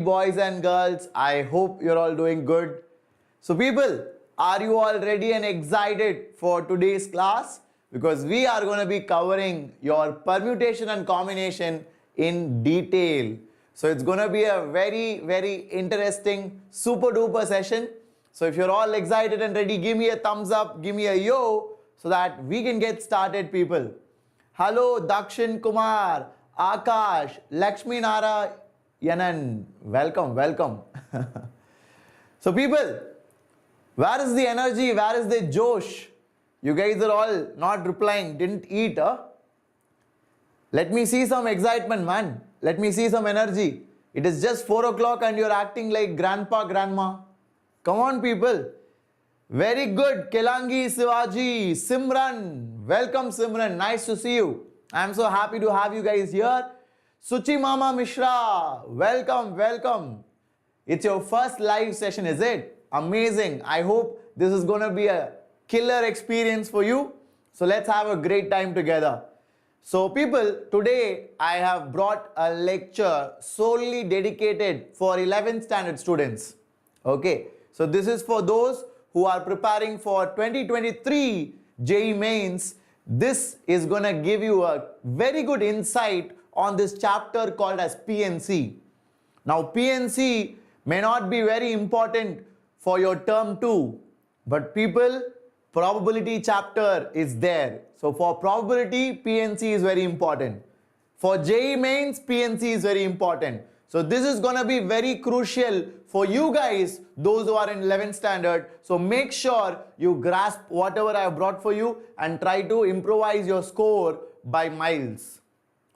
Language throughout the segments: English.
boys and girls. I hope you're all doing good. So people, are you all ready and excited for today's class? Because we are going to be covering your permutation and combination in detail. So it's going to be a very interesting, super duper session. So if you're all excited and ready, give me a thumbs up, give me a yo, so that we can get started, people. Hello, Dakshin Kumar, Akash, Lakshmi Nara Yanan. Welcome. So people, where is the energy? Where is the Josh? You guys are all not replying. Didn't eat, huh? Let me see some excitement, man. Let me see some energy. It is just 4 o'clock and you're acting like grandpa, grandma. Come on, people. Very good. Kelangi Sivaji, Simran. Welcome, Simran. Nice to see you. I'm so happy to have you guys here. Suchi Mama Mishra. Welcome. It's your first live session, is it? Amazing. I hope this is going to be a killer experience for you. So let's have a great time together. So people, today I have brought a lecture solely dedicated for 11th standard students. Okay. So this is for those who are preparing for 2023 JEE Mains. This is going to give you a very good insight on this chapter called as PNC. Now PNC may not be very important for your term 2, but people, probability chapter is there. So for probability, PNC is very important. For JEE Mains, PNC is very important. So this is going to be very crucial for you guys, those who are in 11th standard. So make sure you grasp whatever I have brought for you and try to improvise your score by miles.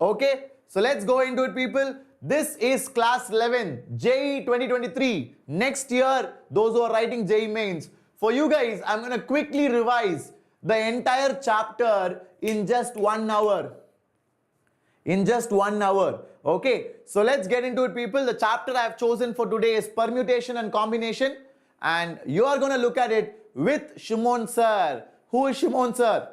Okay, so let's go into it, people. This is class 11, JEE 2023. Next year, those who are writing JEE Mains. For you guys, I'm going to quickly revise the entire chapter in just 1 hour. Okay, so let's get into it, people. The chapter I have chosen for today is permutation and combination, and you are going to look at it with Shimon sir. Who is Shimon sir?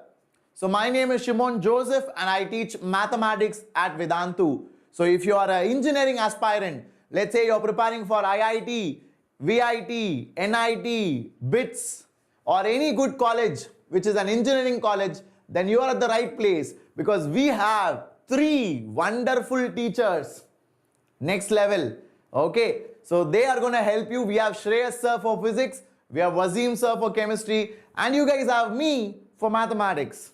So my name is Shimon Joseph and I teach mathematics at Vedantu. So if you are an engineering aspirant, let's say you're preparing for IIT, VIT, NIT, BITS, or any good college which is an engineering college, then you are at the right place, because we have 3 wonderful teachers, next level. Okay, so they are going to help you. We have Shreyas sir for physics, we have Wasim sir for chemistry, and you guys have me for mathematics.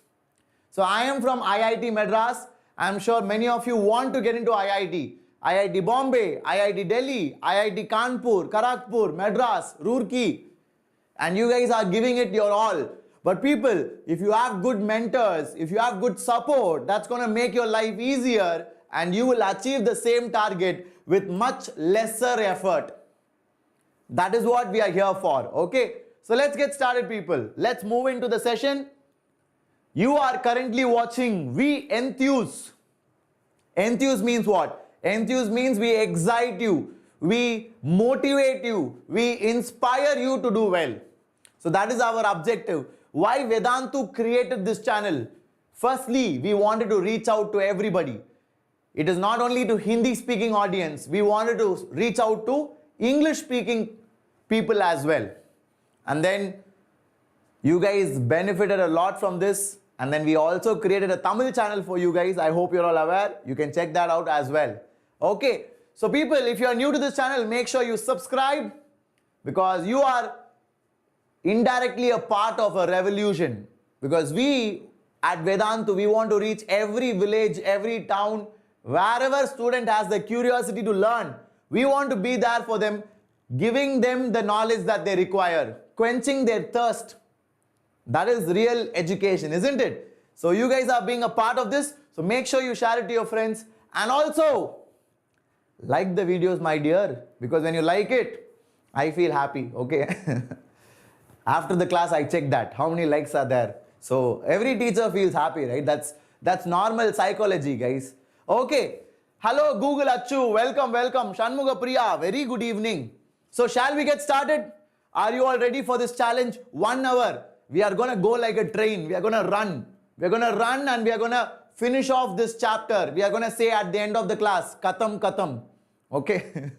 So I am from IIT Madras. I'm sure many of you want to get into IIT. IIT Bombay, IIT Delhi, IIT Kanpur, Kharagpur, Madras, Roorkee, and you guys are giving it your all. But people, if you have good mentors, if you have good support, that's going to make your life easier and you will achieve the same target with much lesser effort. That is what we are here for. Okay, so let's get started, people. Let's move into the session. You are currently watching JEE Enthuse. Enthuse means what? Enthuse means we excite you, we motivate you, we inspire you to do well. So that is our objective. Why Vedantu created this channel? Firstly, we wanted to reach out to everybody. It is not only to Hindi speaking audience, we wanted to reach out to English speaking people as well. And then you guys benefited a lot from this. And then we also created a Tamil channel for you guys. I hope you're all aware. You can check that out as well. Okay. So people, if you are new to this channel, make sure you subscribe, because you are indirectly a part of a revolution. Because we at Vedantu, we want to reach every village, every town, wherever student has the curiosity to learn. We want to be there for them, giving them the knowledge that they require, quenching their thirst. That is real education, isn't it? So you guys are being a part of this. So make sure you share it to your friends. And also, like the videos, my dear. Because when you like it, I feel happy. Okay. After the class, I check that. How many likes are there? So every teacher feels happy, right? That's normal psychology, guys. Okay. Hello, Google Achu. Welcome. Shanmuga Priya. Very good evening. So shall we get started? Are you all ready for this challenge? 1 hour. We are going to go like a train. We are going to run. We are going to run and we are going to finish off this chapter. We are going to say at the end of the class, Katam. Okay.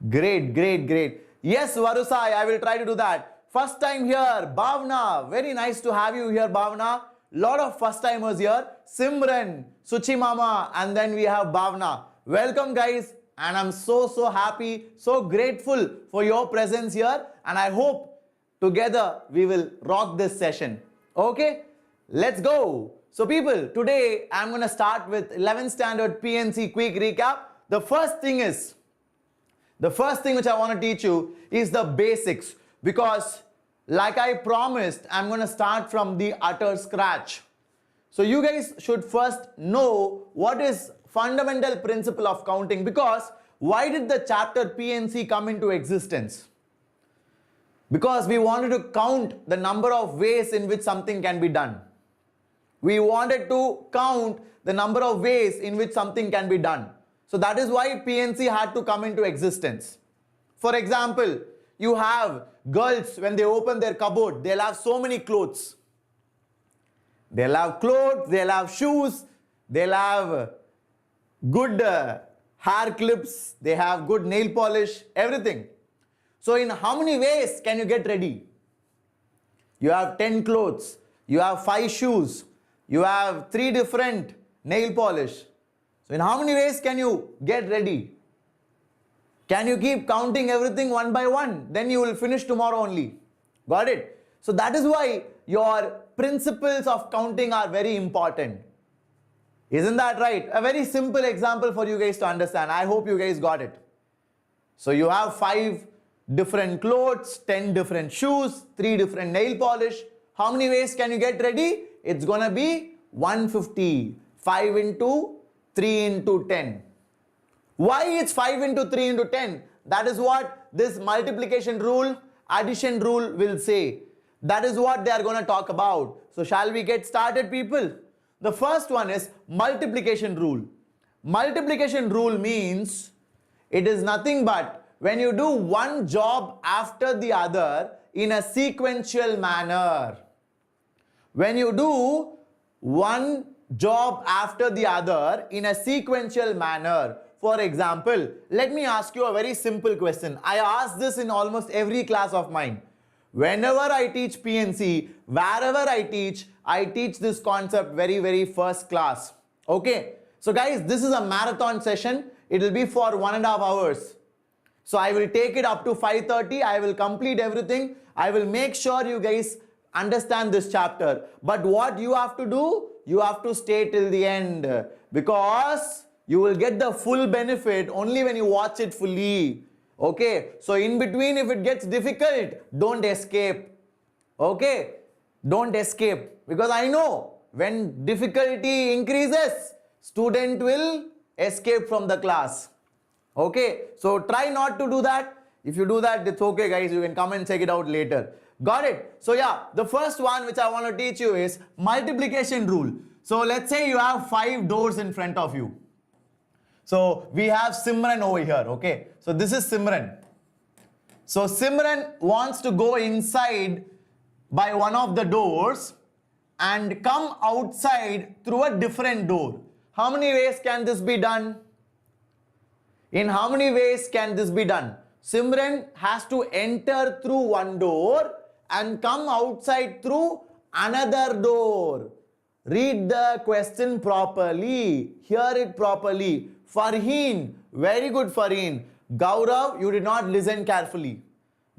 Great, great, great. Yes, Varusai, I will try to do that. First time here, Bhavna. Very nice to have you here, Bhavna. Lot of first timers here. Simran, Suchi Mama, and then we have Bhavna. Welcome, guys. And I'm so happy, so grateful for your presence here. And I hope together we will rock this session. Okay, let's go. So people, today I'm going to start with 11th standard PNC quick recap. The first thing which I want to teach you is the basics, because like I promised, I'm going to start from the utter scratch. So you guys should first know what is fundamental principle of counting, because why did the chapter PNC come into existence? Because we wanted to count the number of ways in which something can be done. We wanted to count the number of ways in which something can be done. So that is why PNC had to come into existence. For example, you have girls, when they open their cupboard, they'll have so many clothes. They'll have clothes, they'll have shoes, they'll have good hair clips, they have good nail polish, everything. So in how many ways can you get ready? You have 10 clothes, you have 5 shoes, you have 3 different nail polish. So in how many ways can you get ready? Can you keep counting everything one by one? Then you will finish tomorrow only. Got it? So that is why your principles of counting are very important. Isn't that right? A very simple example for you guys to understand. I hope you guys got it. So you have 5 different clothes, 10 different shoes, 3 different nail polish. How many ways can you get ready? It's gonna be 150. 5 into 3 into 10. Why it's 5 into 3 into 10? That is what this multiplication rule, addition rule will say. That is what they are going to talk about. So shall we get started, people? The first one is multiplication rule. Multiplication rule means it is nothing but when you do one job after the other in a sequential manner. When you do one job after the other in a sequential manner. For example, let me ask you a very simple question. I ask this in almost every class of mine. Whenever I teach PNC, wherever I teach this concept very first class. Okay. So guys, this is a marathon session. It will be for 1.5 hours. So I will take it up to 5:30. I will complete everything. I will make sure you guys understand this chapter. But what you have to do, you have to stay till the end, because you will get the full benefit only when you watch it fully. Okay, so in between, if it gets difficult, don't escape. Okay, don't escape, because I know when difficulty increases, student will escape from the class. Okay, so try not to do that. If you do that, it's okay, guys. You can come and check it out later. Got it? So yeah, the first one which I want to teach you is multiplication rule. So let's say you have 5 doors in front of you. So we have Simran over here. Okay, so this is Simran. So Simran wants to go inside by one of the doors and come outside through a different door. How many ways can this be done? In how many ways can this be done? Simran has to enter through one door and come outside through another door. Read the question properly. Hear it properly. Farheen, very good Farheen. Gaurav, you did not listen carefully.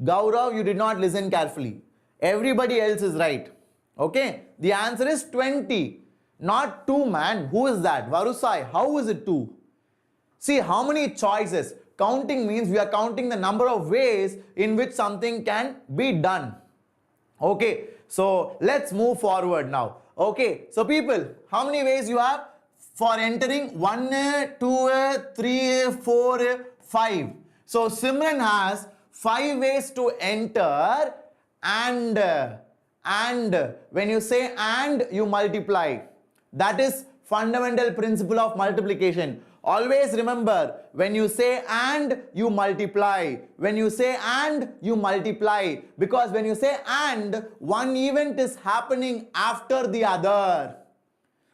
Gaurav, you did not listen carefully. Everybody else is right. Okay, the answer is 20. Not 2, man. Who is that? Varusai, how is it 2? See how many choices. Counting means we are counting the number of ways in which something can be done. Okay, so let's move forward now. Okay, so people, how many ways you have for entering? 1, 2, 3, 4, 5. So Simran has 5 ways to enter, and when you say and, you multiply. That is fundamental principle of multiplication. Always remember, when you say and, you multiply. When you say and, you multiply. Because when you say and, one event is happening after the other.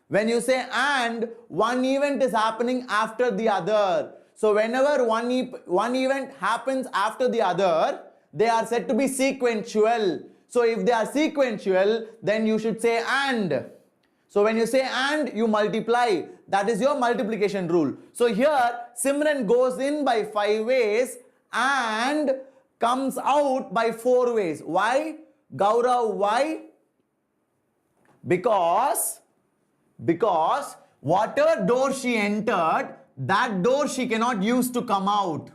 When you say and, one event is happening after the other. So whenever one event happens after the other, they are said to be sequential. So if they are sequential, then you should say and. So when you say and, you multiply. That is your multiplication rule. So here, Simran goes in by 5 ways and comes out by 4 ways. Why? Gaurav, why? Because whatever door she entered, that door she cannot use to come out.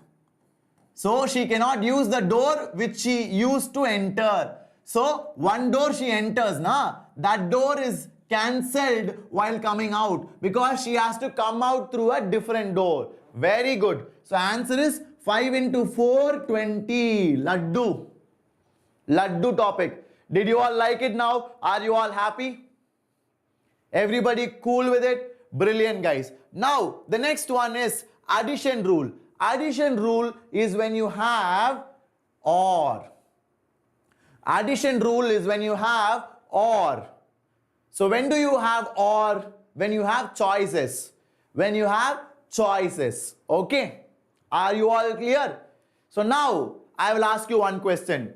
So she cannot use the door which she used to enter. So one door she enters, that door is cancelled while coming out because she has to come out through a different door. Very good. So answer is 5 into 4, 20. Laddu. Laddu topic. Did you all like it now? Are you all happy? Everybody cool with it? Brilliant, guys. Now, the next one is addition rule. Addition rule is when you have or. Addition rule is when you have or. So when do you have or? When you have choices. When you have choices. Okay. Are you all clear? So now, I will ask you one question.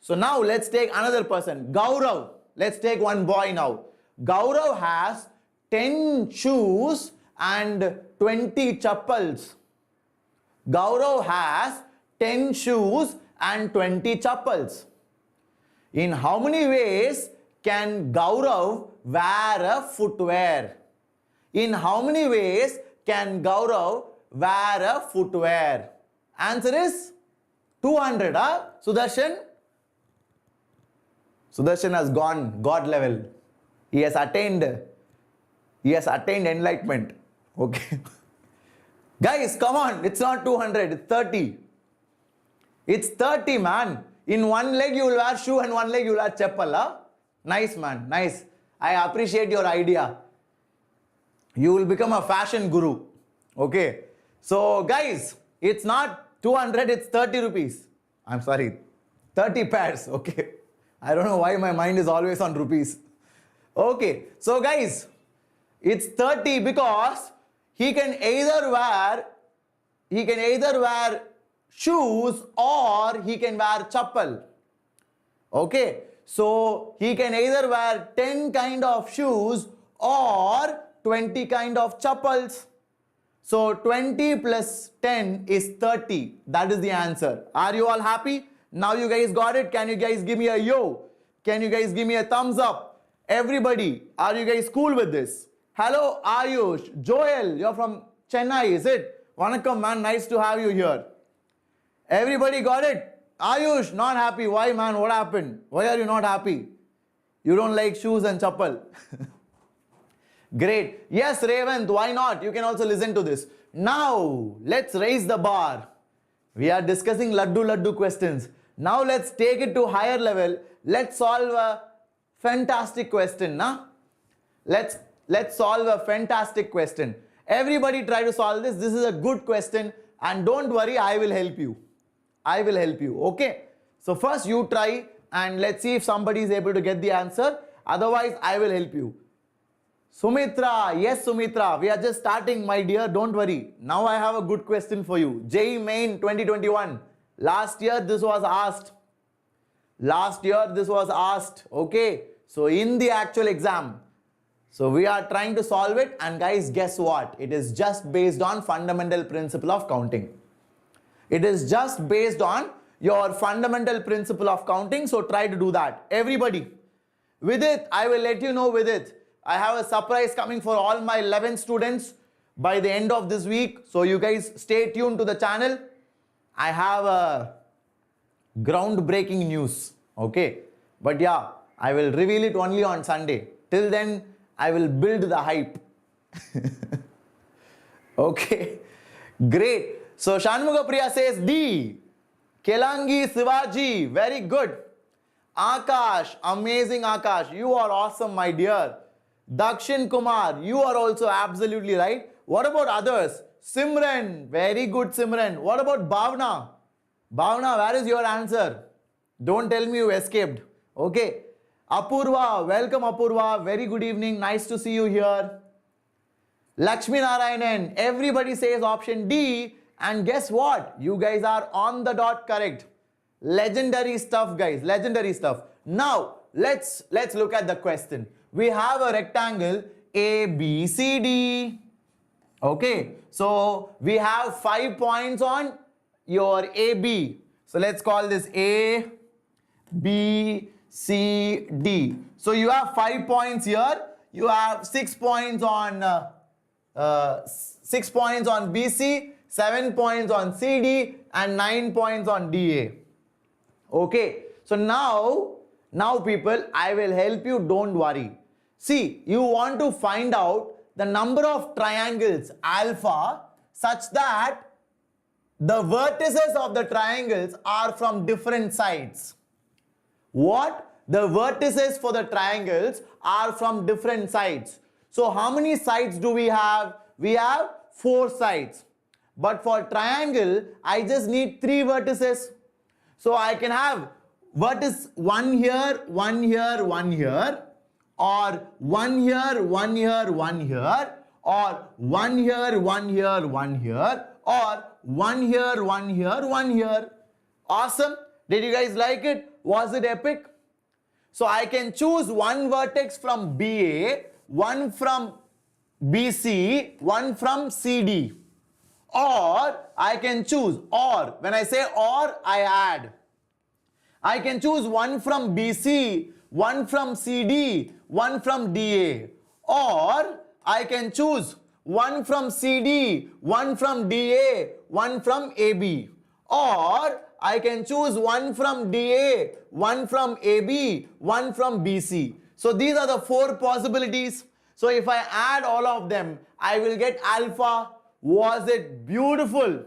So now, let's take another person. Gaurav. Let's take one boy now. Gaurav has 10 shoes and 20 chappals. Gaurav has 10 shoes and 20 chappals. In how many ways can Gaurav wear a footwear? In how many ways can Gaurav wear a footwear? Answer is 200. Sudarshan? Sudarshan has gone God level. He has attained enlightenment. Okay. Guys, come on. It's not 200. It's 30. It's 30, man. In one leg you will wear shoe and one leg you will wear chappal. Nice, man. Nice. I appreciate your idea. You will become a fashion guru. Okay. So, guys, it's not 200. It's 30 rupees. I'm sorry. 30 pairs. Okay. I don't know why my mind is always on rupees. Okay, so guys, it's 30 because he can either wear shoes or he can wear chappal. Okay, so he can either wear 10 kind of shoes or 20 kind of chappals. So 20 plus 10 is 30. That is the answer. Are you all happy? Now you guys got it. Can you guys give me a yo? Can you guys give me a thumbs up? Everybody, are you guys cool with this? Hello, Ayush. Joel, you're from Chennai, is it? Vanakkam, man. Nice to have you here. Everybody got it? Ayush, not happy. Why, man? What happened? Why are you not happy? You don't like shoes and chappal. Great. Yes, Revant, why not? You can also listen to this. Now, let's raise the bar. We are discussing laddu questions. Now, let's take it to higher level. Let's solve a fantastic question. Let's solve a fantastic question. Everybody try to solve this. This is a good question. And don't worry, I will help you. I will help you. Okay. So first you try and let's see if somebody is able to get the answer. Otherwise, I will help you. Sumitra, yes Sumitra, we are just starting, my dear, don't worry. Now I have a good question for you. JEE Main 2021. Last year this was asked. Okay. So in the actual exam. So we are trying to solve it, and guys, guess what? It is just based on fundamental principle of counting. It is just based on your fundamental principle of counting. So try to do that. Everybody. With it, I will let you know with it. I have a surprise coming for all my 11 students by the end of this week. So you guys stay tuned to the channel. I have a groundbreaking news. Okay. But yeah, I will reveal it only on Sunday. Till then, I will build the hype. Okay. Great. So Shanmuga Priya says D. Kelangi Sivaji. Very good. Akash. Amazing Akash. You are awesome, my dear. Dakshin Kumar, you are also absolutely right. What about others? Simran, very good Simran. What about Bhavna? Bhavna, where is your answer? Don't tell me you escaped. Okay. Apurva, welcome Apurva. Very good evening. Nice to see you here. Lakshmi Narayanan, everybody says option D. And guess what? You guys are on the dot correct. Legendary stuff, guys. Legendary stuff. Now, let's look at the question. We have a rectangle ABCD. Okay. So, we have 5 points on your AB. So, let's call this A, B, C, D. So, you have 5 points here. You have 6 points on 6 points on BC, 7 points on CD, and 9 points on DA. Okay, so now people, I will help you, don't worry. See, you want to find out the number of triangles alpha such that the vertices of the triangles are from different sides. What? The vertices for the triangles are from different sides. So how many sides do we have? We have 4 sides. But for triangle, I just need 3 vertices. So I can have vertex 1 here, 1 here, 1 here, or 1 here, 1 here, 1 here, or 1 here, 1 here, 1 here, or 1 here, 1 here, 1 here. Awesome. Did you guys like it? Was it epic? So I can choose one vertex from BA, one from BC, one from CD. Or I can choose, or when I say or, I add. I can choose one from BC, one from CD, one from DA. Or I can choose one from CD, one from DA, one from AB. Or I can choose one from DA, one from AB, one from BC. So these are the 4 possibilities. So if I add all of them, I will get alpha. Was it beautiful?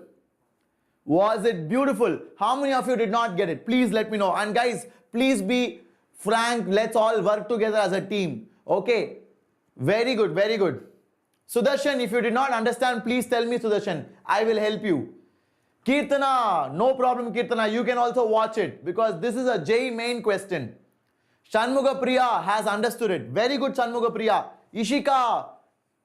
Was it beautiful? How many of you did not get it? Please let me know. And guys, please be frank. Let's all work together as a team. Okay. Very good. Very good. Sudarshan, if you did not understand, please tell me, Sudarshan. I will help you. Kirtana, no problem, Kirtana. You can also watch it because this is a JEE main question. Shanmuga Priya has understood it. Very good, Shanmuga Priya. Ishika,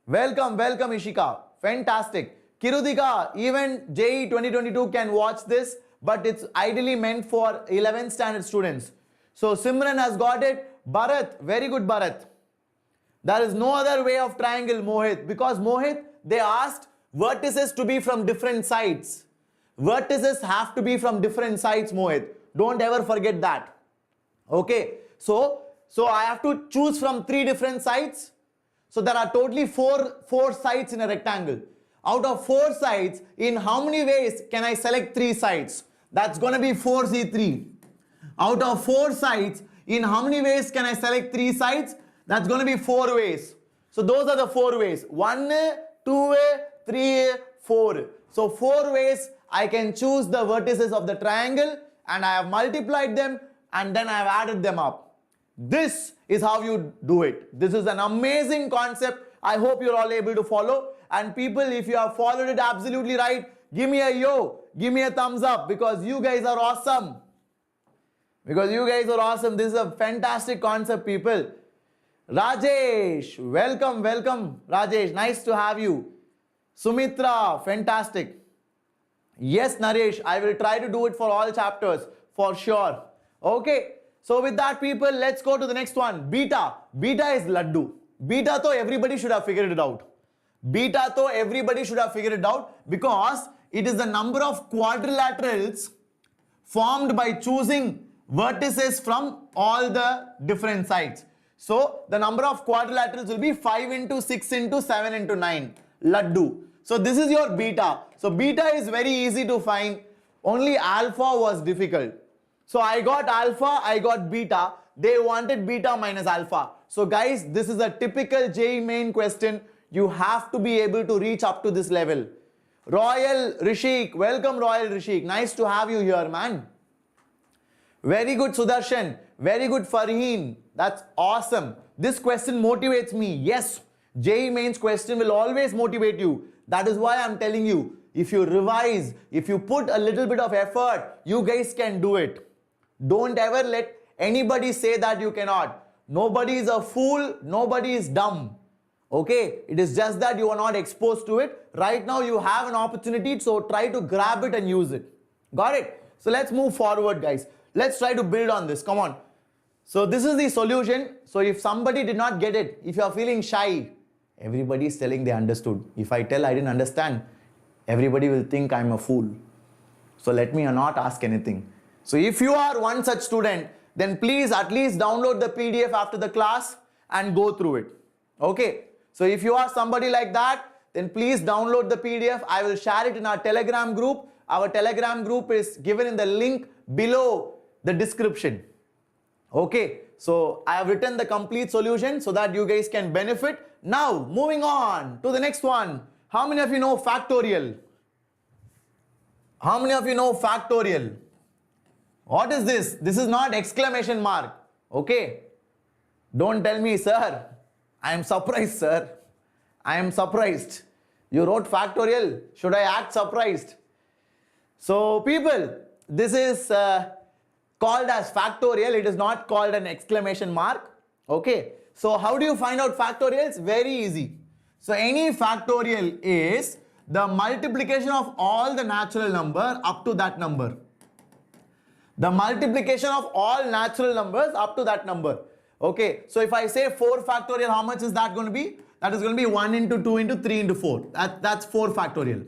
welcome, welcome, Ishika. Fantastic. Kirudika, even JEE 2022 can watch this, but it's ideally meant for 11th standard students. So Simran has got it. Bharat, very good, Bharat. There is no other way of triangle, Mohit, because Mohit, they asked vertices to be from different sides. Vertices have to be from different sides, Mohit. Don't ever forget that. Okay. So I have to choose from 3 different sides. So there are totally four sides in a rectangle. Out of 4 sides, in how many ways can I select 3 sides? That's going to be 4C3. Out of 4 sides, in how many ways can I select 3 sides? That's going to be 4 ways. So those are the 4 ways. 1, 2, 3, 4. So 4 ways I can choose the vertices of the triangle, and I have multiplied them and then I have added them up. This is how you do it. This is an amazing concept. I hope you're all able to follow. And people, if you have followed it absolutely right, give me a yo, give me a thumbs up, because you guys are awesome. Because you guys are awesome. This is a fantastic concept, people. Rajesh, welcome, welcome, Rajesh. Nice to have you. Sumitra, fantastic. Yes, Naresh, I will try to do it for all chapters, for sure. Okay, so with that, people, let's go to the next one. Beta. Beta is laddu. Beta to everybody should have figured it out. Beta to everybody should have figured it out, because it is the number of quadrilaterals formed by choosing vertices from all the different sides. So the number of quadrilaterals will be 5 into 6 into 7 into 9. Laddu. So this is your beta. So beta is very easy to find. Only alpha was difficult. So I got alpha, I got beta. They wanted beta minus alpha. So guys, this is a typical JEE main question. You have to be able to reach up to this level. Royal Rishik, welcome Royal Rishik. Nice to have you here, man. Very good, Sudarshan. Very good, Farheen. That's awesome. This question motivates me. Yes, JEE mains question will always motivate you. That is why I'm telling you, if you revise, if you put a little bit of effort, you guys can do it. Don't ever let anybody say that you cannot. Nobody is a fool. Nobody is dumb. Okay, it is just that you are not exposed to it. Right now you have an opportunity, so try to grab it and use it. Got it? So let's move forward, guys. Let's try to build on this. Come on. So this is the solution. So if somebody did not get it, if you are feeling shy, everybody is telling they understood. If I tell I didn't understand, everybody will think I'm a fool. So let me not ask anything. So if you are one such student, then please at least download the PDF after the class and go through it. Okay. So if you are somebody like that, then please download the PDF. I will share it in our Telegram group. Our Telegram group is given in the link below the description. Okay. So I have written the complete solution so that you guys can benefit. Now moving on to the next one. How many of you know factorial? How many of you know factorial? What is this? This is not exclamation mark. Okay. Don't tell me, sir. I am surprised, sir. I am surprised. You wrote factorial. Should I act surprised? So people, this is called as factorial. It is not called an exclamation mark. Okay. So how do you find out factorials? Very easy. So any factorial is the multiplication of all the natural number up to that number. The multiplication of all natural numbers up to that number. Okay, so if I say 4 factorial, how much is that going to be? That is going to be 1 into 2 into 3 into 4. That's 4 factorial.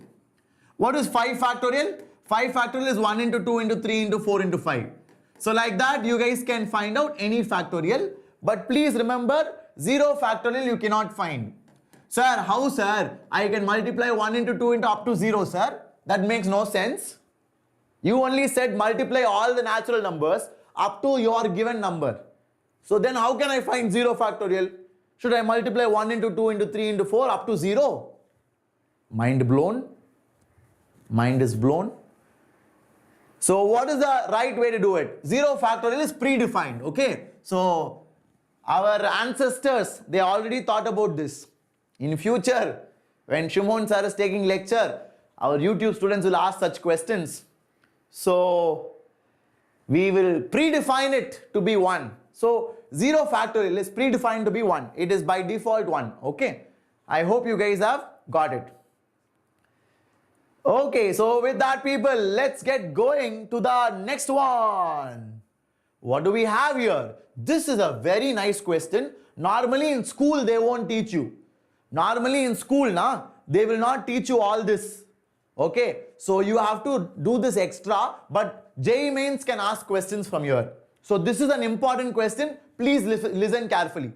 What is 5 factorial? 5 factorial is 1 into 2 into 3 into 4 into 5. So like that, you guys can find out any factorial. But please remember, 0 factorial you cannot find. Sir, how sir? I can multiply 1 into 2 into up to 0, sir. That makes no sense. You only said multiply all the natural numbers up to your given number. So then how can I find 0 factorial? Should I multiply 1 into 2 into 3 into 4 up to 0? Mind blown? Mind is blown. So what is the right way to do it? 0 factorial is predefined. Okay. So our ancestors, they already thought about this. In future, when Shimon sir is taking lecture, our YouTube students will ask such questions. So we will predefine it to be 1. So 0 factorial is predefined to be 1. It is by default 1. Okay. I hope you guys have got it. Okay. So with that, people, let's get going to the next one. What do we have here? This is a very nice question. Normally in school, they won't teach you. Normally in school, they will not teach you all this. Okay. So you have to do this extra, but JEE Mains can ask questions from here. So this is an important question. Please listen carefully.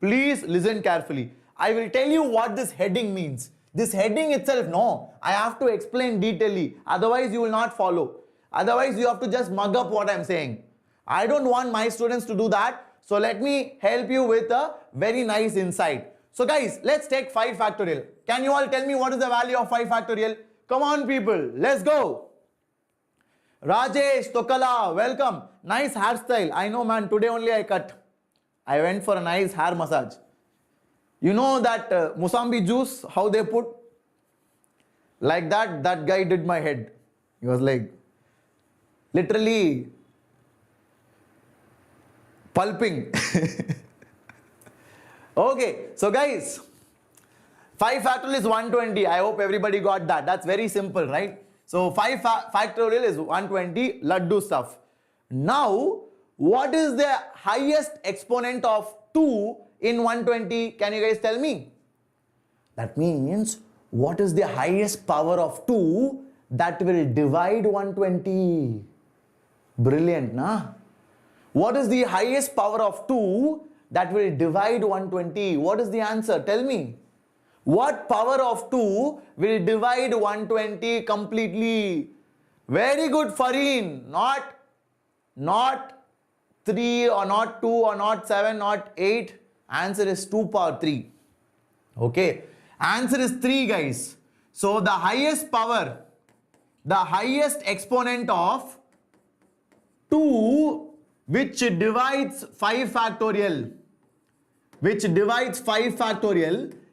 Please listen carefully. I will tell you what this heading means. This heading itself, no, I have to explain detailedly. Otherwise, you will not follow. Otherwise, you have to just mug up what I'm saying. I don't want my students to do that. So let me help you with a very nice insight. So guys, let's take 5 factorial. Can you all tell me what is the value of 5 factorial? Come on, people. Let's go. Rajesh, Tokala, welcome. Nice hairstyle. I know, man. Today only I cut. I went for a nice hair massage. You know that Musambi juice, how they put? Like that, that guy did my head. He was like, literally pulping. Okay, so guys, 5 factorial is 120. I hope everybody got that. That's very simple, right? So 5 factorial is 120, laddu stuff. Now, what is the highest exponent of 2 in 120? Can you guys tell me? That means, what is the highest power of 2 that will divide 120? Brilliant, na? What is the highest power of 2 that will divide 120? What is the answer? Tell me. What power of 2 will divide 120 completely? Very good, Fareen. Not 3 or not 2 or not 7, not 8. Answer is 2 power 3. Okay. Answer is 3, guys. So the highest power, the highest exponent of 2 which divides 5 factorial,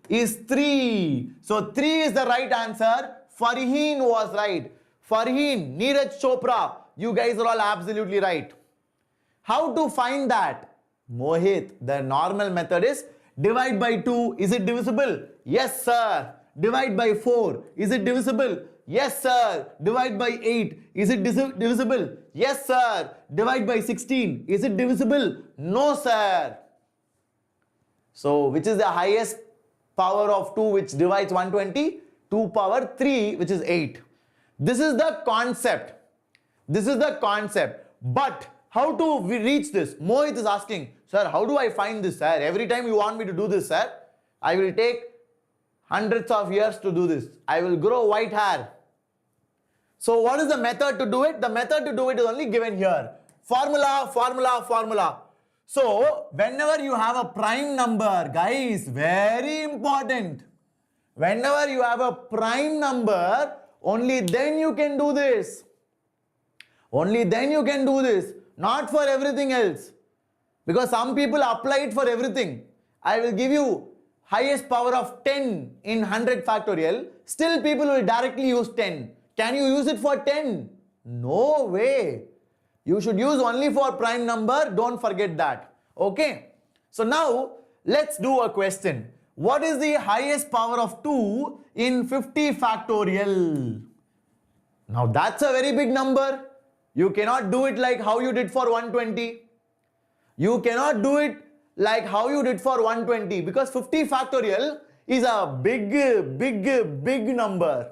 is 3. So 3 is the right answer. Farheen was right. Farheen, Neeraj Chopra, you guys are all absolutely right. How to find that? Mohit, the normal method is Divide by 2. Is it divisible? Yes, sir. Divide by 4. Is it divisible? Yes, sir. Divide by 8. Is it divisible? Yes, sir. Divide by 16. Is it divisible? No, sir. So, which is the highest power of 2 which divides 120? 2 power 3, which is 8. This is the concept. This is the concept. But how do we reach this? Mohit is asking, sir, how do I find this, sir? Every time you want me to do this, sir, I will take hundreds of years to do this. I will grow white hair. So what is the method to do it? The method to do it is only given here. Formula, formula, formula. So whenever you have a prime number, guys, very important. Whenever you have a prime number, only then you can do this. Only then you can do this. Not for everything else. Because some people apply it for everything. I will give you highest power of 10 in 100 factorial. Still people will directly use 10. Can you use it for 10? No way. You should use only for prime number. Don't forget that. Okay. So now let's do a question. What is the highest power of 2 in 50 factorial? Now that's a very big number. You cannot do it like how you did for 120. You cannot do it like how you did for 120 because 50 factorial is a big number.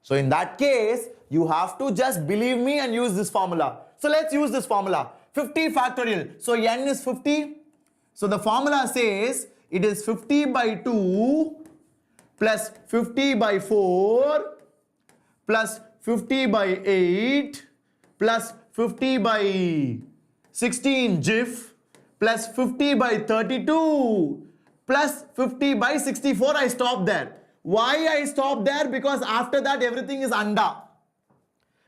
So in that case, you have to just believe me and use this formula. So let's use this formula. 50 factorial. So n is 50. So the formula says it is 50 by 2 plus 50 by 4 plus 50 by 8 plus 50 by 16 GIF plus 50 by 32 plus 50 by 64. I stop there. Why I stop there? Because after that everything is under.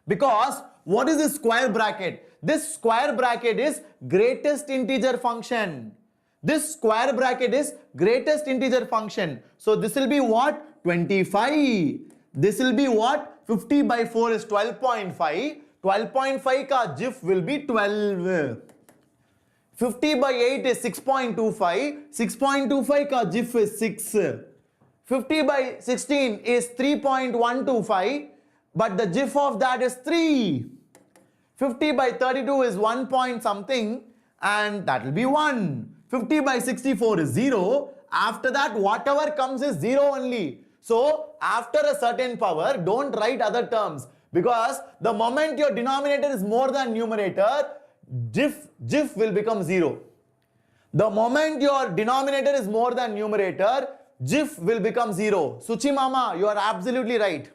Because what is this square bracket? This square bracket is greatest integer function. This square bracket is greatest integer function. So this will be what? 25. This will be what? 50 by 4 is 12.5. 12.5 ka GIF will be 12. 50 by 8 is 6.25. 6.25 ka GIF is 6. 50 by 16 is 3.125. But the GIF of that is 3. 50 by 32 is 1 point something. And that will be 1. 50 by 64 is 0. After that, whatever comes is 0 only. So, after a certain power, don't write other terms. Because the moment your denominator is more than numerator, GIF will become 0. The moment your denominator is more than numerator, GIF will become 0. Suchi Mama, you are absolutely right.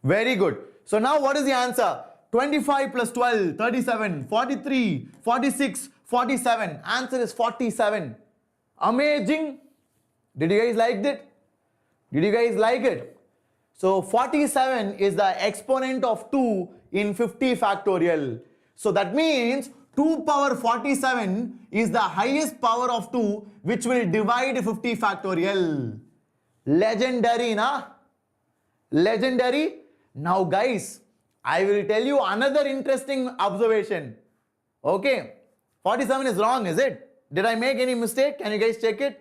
Very good. So now what is the answer? 25 plus 12, 37, 43, 46, 47. Answer is 47. Amazing. Did you guys like it? Did you guys like it? So 47 is the exponent of 2 in 50 factorial. So that means 2 power 47 is the highest power of 2 which will divide 50 factorial. Legendary, na? Legendary. Now guys, I will tell you another interesting observation. Okay. 47 is wrong, is it? Did I make any mistake? Can you guys check it?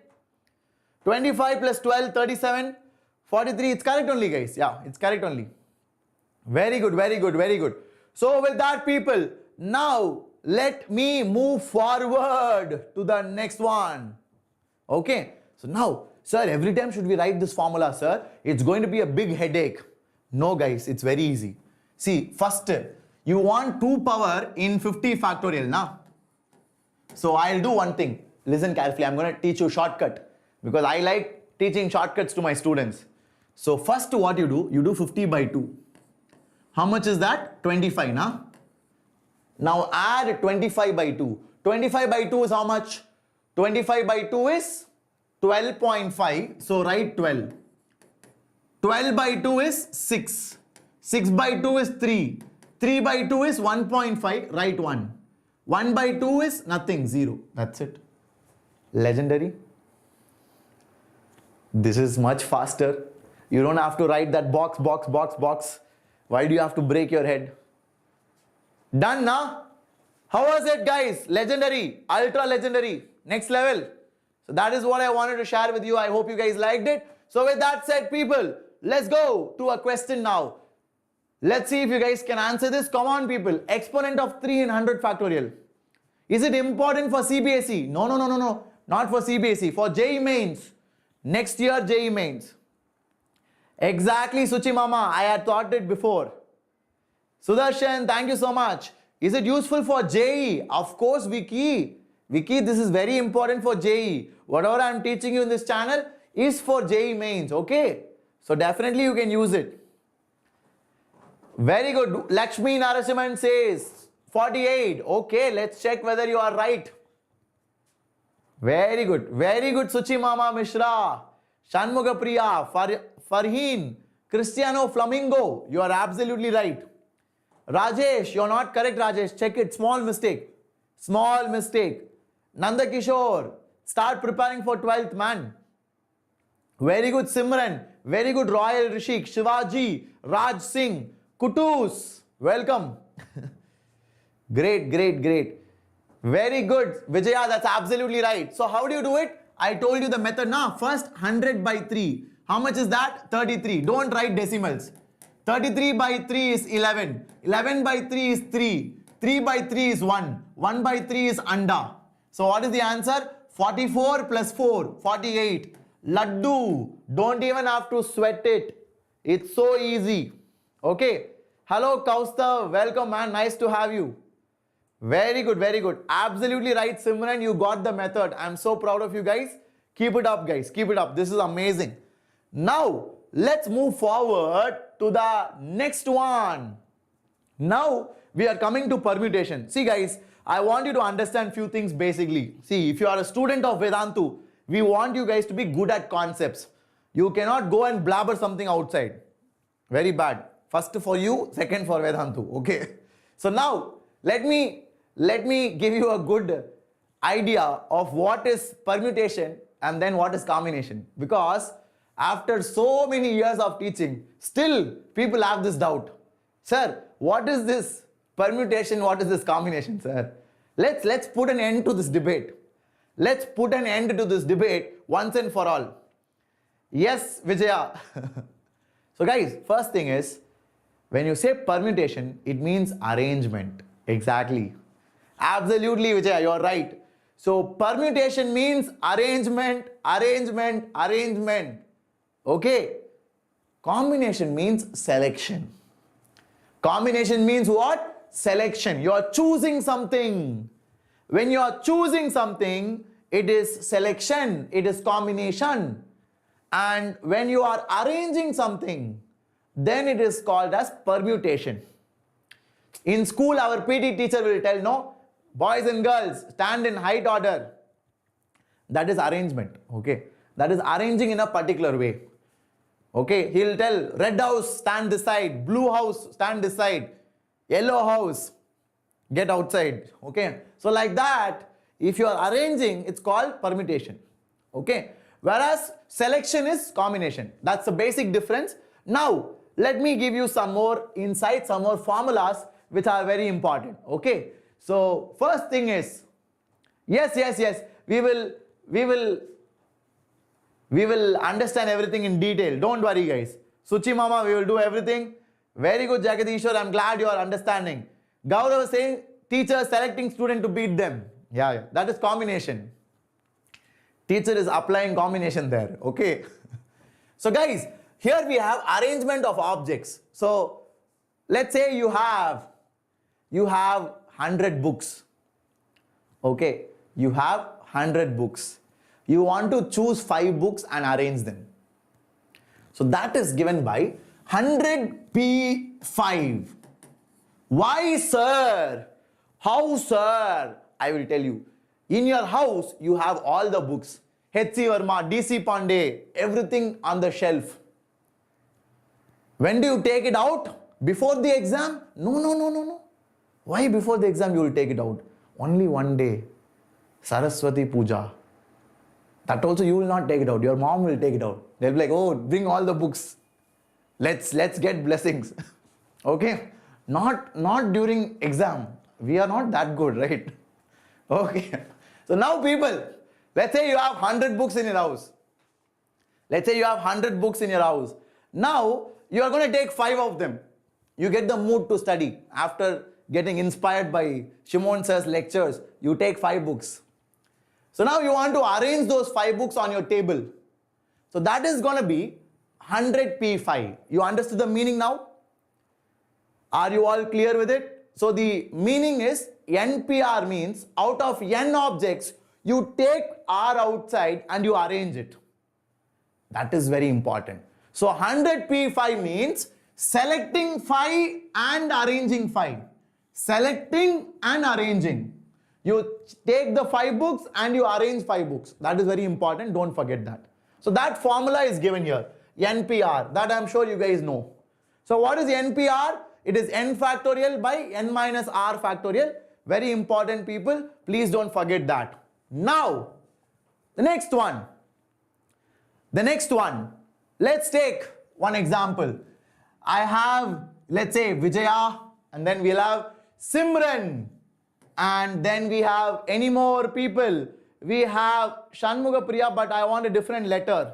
25 plus 12, 37. 43, it's correct only, guys. Yeah, it's correct only. Very good, very good, very good. So with that, people, now let me move forward to the next one. Okay. So now, sir, every time should we write this formula, sir? It's going to be a big headache. No, guys, it's very easy. See, first, you want 2 power in 50 factorial, now. So I'll do one thing. Listen carefully. I'm going to teach you a shortcut because I like teaching shortcuts to my students. So first what you do 50 by 2. How much is that? 25, na? Now add 25 by 2. 25 by 2 is how much? 25 by 2 is 12.5. So write 12. 12 by 2 is 6. 6 by 2 is 3. 3 by 2 is 1.5. Write 1. 1 by 2 is nothing, 0. That's it. Legendary. This is much faster. You don't have to write that box. Why do you have to break your head? Done, na? How was it, guys? Legendary, ultra legendary, next level. So that is what I wanted to share with you. I hope you guys liked it. So with that said, people, let's go to a question now. Let's see if you guys can answer this. Come on, people. Exponent of 3 in 100 factorial. Is it important for CBSE? No. Not for CBSE. For JEE Mains. Next year, JEE Mains. Exactly, Suchi Mama. I had thought it before. Sudarshan, thank you so much. Is it useful for JEE? Of course, Vicky. Vicky, this is very important for JEE. Whatever I am teaching you in this channel is for JEE Mains. Okay? So definitely you can use it. Very good. Lakshmi Narasimhan says 48. Okay, let's check whether you are right. Very good. Very good, Suchi Mama Mishra. Shanmuga Priya. Farheen. Cristiano Flamingo. You are absolutely right. Rajesh, you're not correct, Rajesh. Check it. Small mistake. Small mistake. Nanda Kishore. Start preparing for 12th, man. Very good, Simran. Very good, Royal Rishik. Shivaji. Raj Singh. Kutus. Welcome. Great. Very good. Vijaya, that's absolutely right. So how do you do it? I told you the method now. First 100 by 3. How much is that? 33. Don't write decimals. 33 by 3 is 11. 11 by 3 is 3. 3 by 3 is 1. 1 by 3 is under. So what is the answer? 44 plus 4. 48. Laddu. Don't even have to sweat it. It's so easy. Okay. Hello, Kaustav. Welcome, man. Nice to have you. Very good. Absolutely right, Simran. You got the method. I'm so proud of you guys. Keep it up, guys. Keep it up. This is amazing. Now, let's move forward to the next one. Now, we are coming to permutation. See, guys, I want you to understand few things basically. See, if you are a student of Vedantu, we want you guys to be good at concepts. You cannot go and blabber something outside. Very bad. First for you, second for Vedantu. Okay. So now, let me give you a good idea of what is permutation and then what is combination. Because after so many years of teaching, still people have this doubt. Sir, what is this permutation? What is this combination, sir? Let's put an end to this debate. Let's put an end to this debate once and for all. Yes, Vijaya. So guys, first thing is, when you say permutation, it means arrangement. Exactly. Absolutely, Vijaya, you're right. So permutation means arrangement. Okay. Combination means selection. Combination means what? Selection. You are choosing something. When you are choosing something, it is selection, it is combination. And when you are arranging something, then it is called as permutation. In school, our PT teacher will tell, no, boys and girls, stand in height order. That is arrangement, okay? That is arranging in a particular way. Okay, he'll tell, red house, stand this side, blue house, stand this side, yellow house, get outside, okay? So like that, if you are arranging, it's called permutation, okay? Whereas selection is combination. That's the basic difference. Now, let me give you some more insights, some more formulas which are very important, okay? So first thing is, yes, we will understand everything in detail. Don't worry, guys. Suchi Mama, we will do everything. Very good, Jagadishwar. I'm glad you are understanding. Gaurav is saying, teacher selecting student to beat them. Yeah, that is combination. Teacher is applying combination there, okay? So guys, here we have arrangement of objects. So let's say you have 100 books. Okay, you have 100 books. You want to choose 5 books and arrange them. So that is given by 100p5. Why, sir? How, sir? I will tell you. In your house, you have all the books. H.C. Verma, D.C. Pandey, everything on the shelf. When do you take it out? Before the exam? No. Why before the exam you will take it out? Only one day. Saraswati Puja. That also you will not take it out. Your mom will take it out. They'll be like, oh, bring all the books. Let's get blessings. Okay? Not during exam. We are not that good, right? Okay. So now people, Let's say you have 100 books in your house. Let's say you have 100 books in your house. Now, you are going to take 5 of them. You get the mood to study. After getting inspired by Shimon sir's lectures, you take 5 books. So now you want to arrange those 5 books on your table. So that is going to be 100p5. You understood the meaning now? Are you all clear with it? So the meaning is NPR means out of n objects, you take R outside and you arrange it. That is very important. So 100p5 means selecting 5 and arranging 5. Selecting and arranging. You take the 5 books and you arrange 5 books. That is very important. Don't forget that. So that formula is given here. NPR. That I am sure you guys know. So what is NPR? It is n factorial by n minus r factorial. Very important, people. Please don't forget that. Now, the next one. Let's take one example. I have, let's say, Vijaya, and then we'll have Simran, and then we have any more people. We have Shanmuga Priya, but I want a different letter.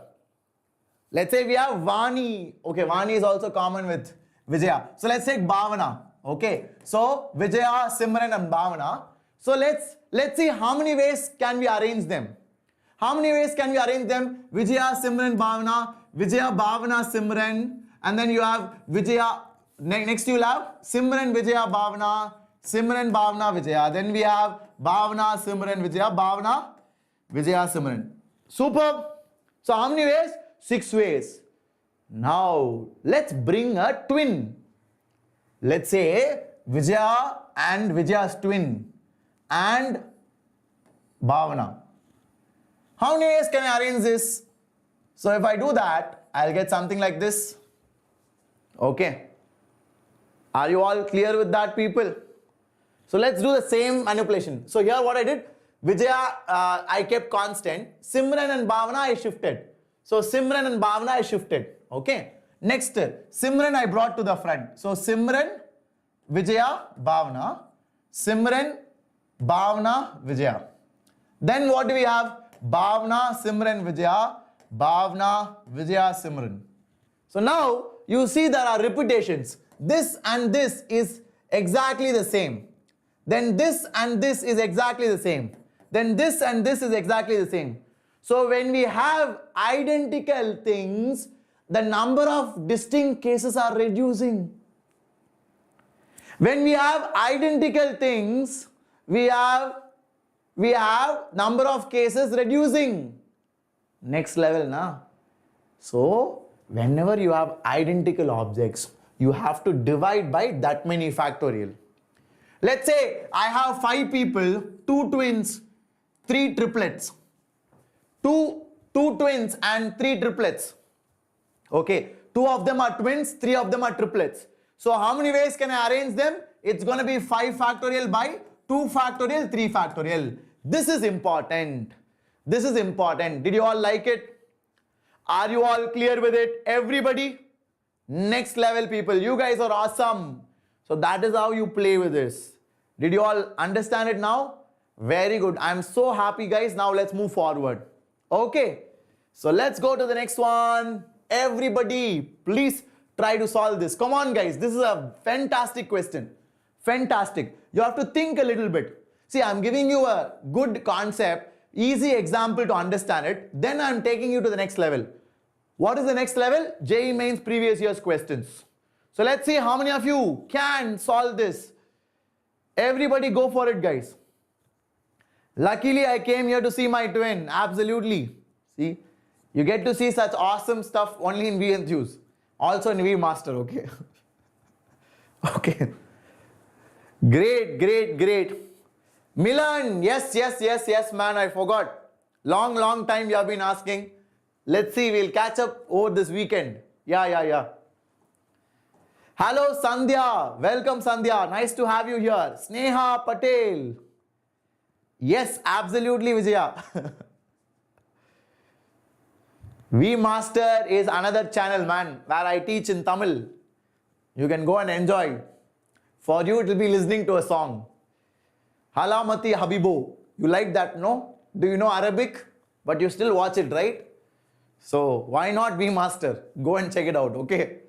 Let's say we have Vani. Okay, Vani is also common with Vijaya. So let's take Bhavana. Okay, so Vijaya, Simran and Bhavana. So let's see how many ways can we arrange them. How many ways can we arrange them? Vijaya, Simran, Bhavana, Vijaya, Bhavana, Simran, and then you have Vijaya, next you will have Simran, Vijaya, Bhavana, Simran, Bhavana, Vijaya. Then we have Bhavana, Simran, Vijaya, Bhavana, Vijaya, Simran. Superb. So how many ways? 6 ways. Now let's bring a twin. Let's say Vijaya and Vijaya's twin and Bhavana. How many ways can I arrange this? So if I do that, I'll get something like this. Okay. Are you all clear with that, people? So let's do the same manipulation. So here what I did, Vijaya I kept constant. Simran and Bhavana I shifted. So Simran and Bhavana I shifted. Okay. Next, Simran I brought to the front. So Simran, Vijaya, Bhavana. Simran, Bhavana, Vijaya. Then what do we have? Bhavana, Simran, Vijaya. Bhavana, Vijaya, Simran. So now you see there are repetitions. This and this is exactly the same. Then this and this is exactly the same. Then this and this is exactly the same. So when we have identical things, the number of distinct cases are reducing. When we have identical things, we have number of cases reducing. Next level, na? So whenever you have identical objects, you have to divide by that many factorial. Let's say I have 5 people, 2 twins, 3 triplets. 2 twins and 3 triplets. Okay, 2 of them are twins, 3 of them are triplets. So how many ways can I arrange them? It's going to be 5 factorial by 2 factorial, 3 factorial. This is important. This is important. Did you all like it? Are you all clear with it? Everybody? Next level, people. You guys are awesome. So that is how you play with this. Did you all understand it now? Very good. I'm so happy, guys. Now let's move forward. Okay. So let's go to the next one. Everybody, please try to solve this. Come on, guys. This is a fantastic question. Fantastic. You have to think a little bit. See, I'm giving you a good concept, easy example to understand it. Then I'm taking you to the next level. What is the next level? JEE Mains previous year's questions. So let's see how many of you can solve this. Everybody go for it, guys. Luckily, I came here to see my twin. Absolutely. See, you get to see such awesome stuff only in JEE Enthuse. Also in JEE Master, okay? Okay. Great, great, great. Milan, yes, man, I forgot. Long time you have been asking. Let's see, we'll catch up over this weekend. Yeah. Hello, Sandhya. Welcome, Sandhya. Nice to have you here. Sneha Patel. Yes, absolutely, Vijaya. JEE Master is another channel, man, where I teach in Tamil. You can go and enjoy. For you, it will be listening to a song. Halamati Habibo. You like that, no? Do you know Arabic? But you still watch it, right? So why not be master? Go and check it out, okay?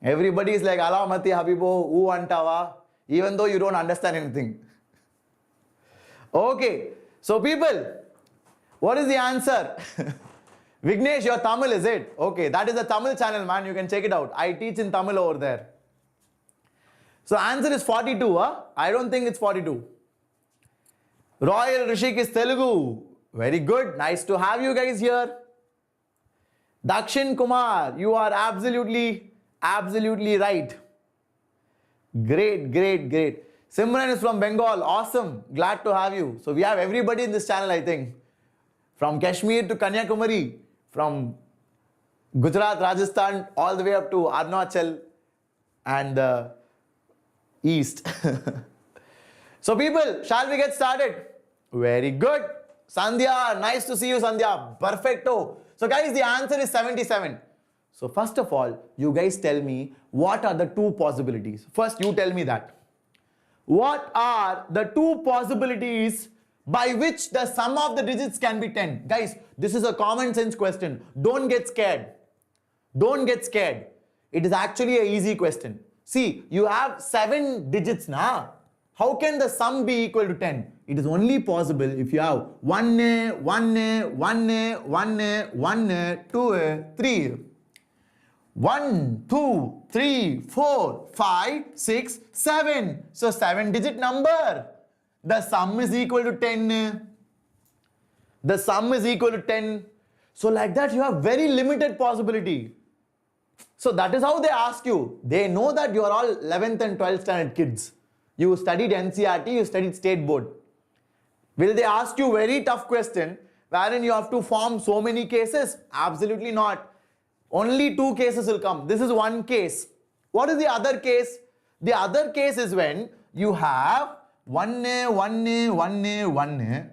Everybody is like, Alamati Habibo, U Antawa, even though you don't understand anything. Okay, so people, what is the answer? Vignesh, your Tamil, is it? Okay, that is a Tamil channel, man. You can check it out. I teach in Tamil over there. So answer is 42, huh? I don't think it's 42. Royal Rishik is Telugu. Very good. Nice to have you guys here. Dakshin Kumar, you are absolutely right. Great, great, great. Simran is from Bengal. Awesome. Glad to have you. So we have everybody in this channel, I think. From Kashmir to Kanyakumari, from Gujarat, Rajasthan, all the way up to Arunachal and the east. So people, shall we get started? Very good. Sandhya, nice to see you, Sandhya. Perfecto. So guys, the answer is 77. So first of all, you guys tell me what are the two possibilities. First, you tell me that. What are the two possibilities by which the sum of the digits can be 10? Guys, this is a common sense question. Don't get scared. Don't get scared. It is actually an easy question. See, you have 7 digits now. How can the sum be equal to 10? It is only possible if you have 1A, 1A, 1A, 1A, 1A, 2A, 3. 1, 2, 3, 4, 5, 6, 7. So 7-digit number. The sum is equal to 10. The sum is equal to 10. So like that you have very limited possibility. So that is how they ask you. They know that you are all 11th and 12th standard kids. You studied NCRT, you studied state board. Will they ask you very tough question wherein you have to form so many cases? Absolutely not. Only 2 cases will come. This is one case. What is the other case? The other case is when you have 1A, 1A, 1A, 1A,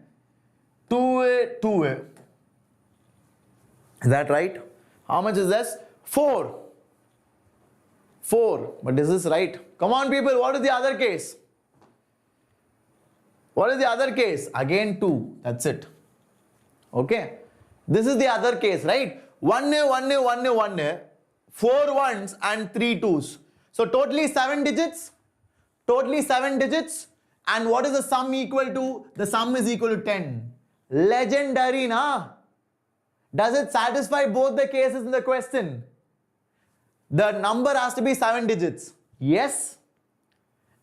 2A, 2A. Is that right? How much is this? 4. 4. But is this right? Come on people, what is the other case? What is the other case? Again 2. That's it. Okay. This is the other case, right? 1A, 1A, 1A, 1A, 4 ones and 3 twos. So totally 7 digits. Totally 7 digits. And what is the sum equal to? The sum is equal to 10. Legendary, na? Does it satisfy both the cases in the question? The number has to be 7 digits. Yes.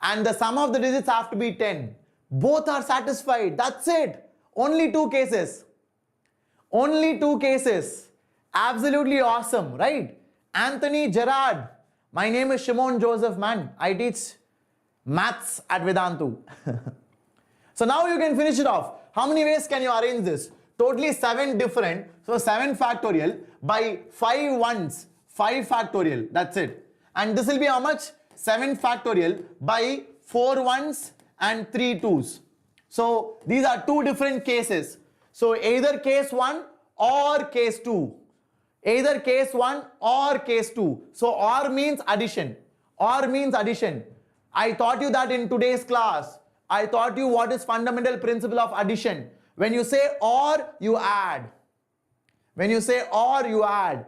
And the sum of the digits have to be 10. Both are satisfied. That's it. Only 2 cases. Only 2 cases. Absolutely awesome, right? Anthony Gerard. My name is Shimon Joseph, man. I teach maths at Vedantu. So now you can finish it off. How many ways can you arrange this? Totally 7 different. So 7 factorial by 5 ones. 5 factorial. That's it. And this will be how much? 7 factorial by 4 ones and 3 twos. So these are 2 different cases. So either case 1 or case 2. Either case 1 or case 2. So OR means addition. OR means addition. I taught you that in today's class. I taught you what is fundamental principle of addition. When you say OR, you add. When you say OR, you add.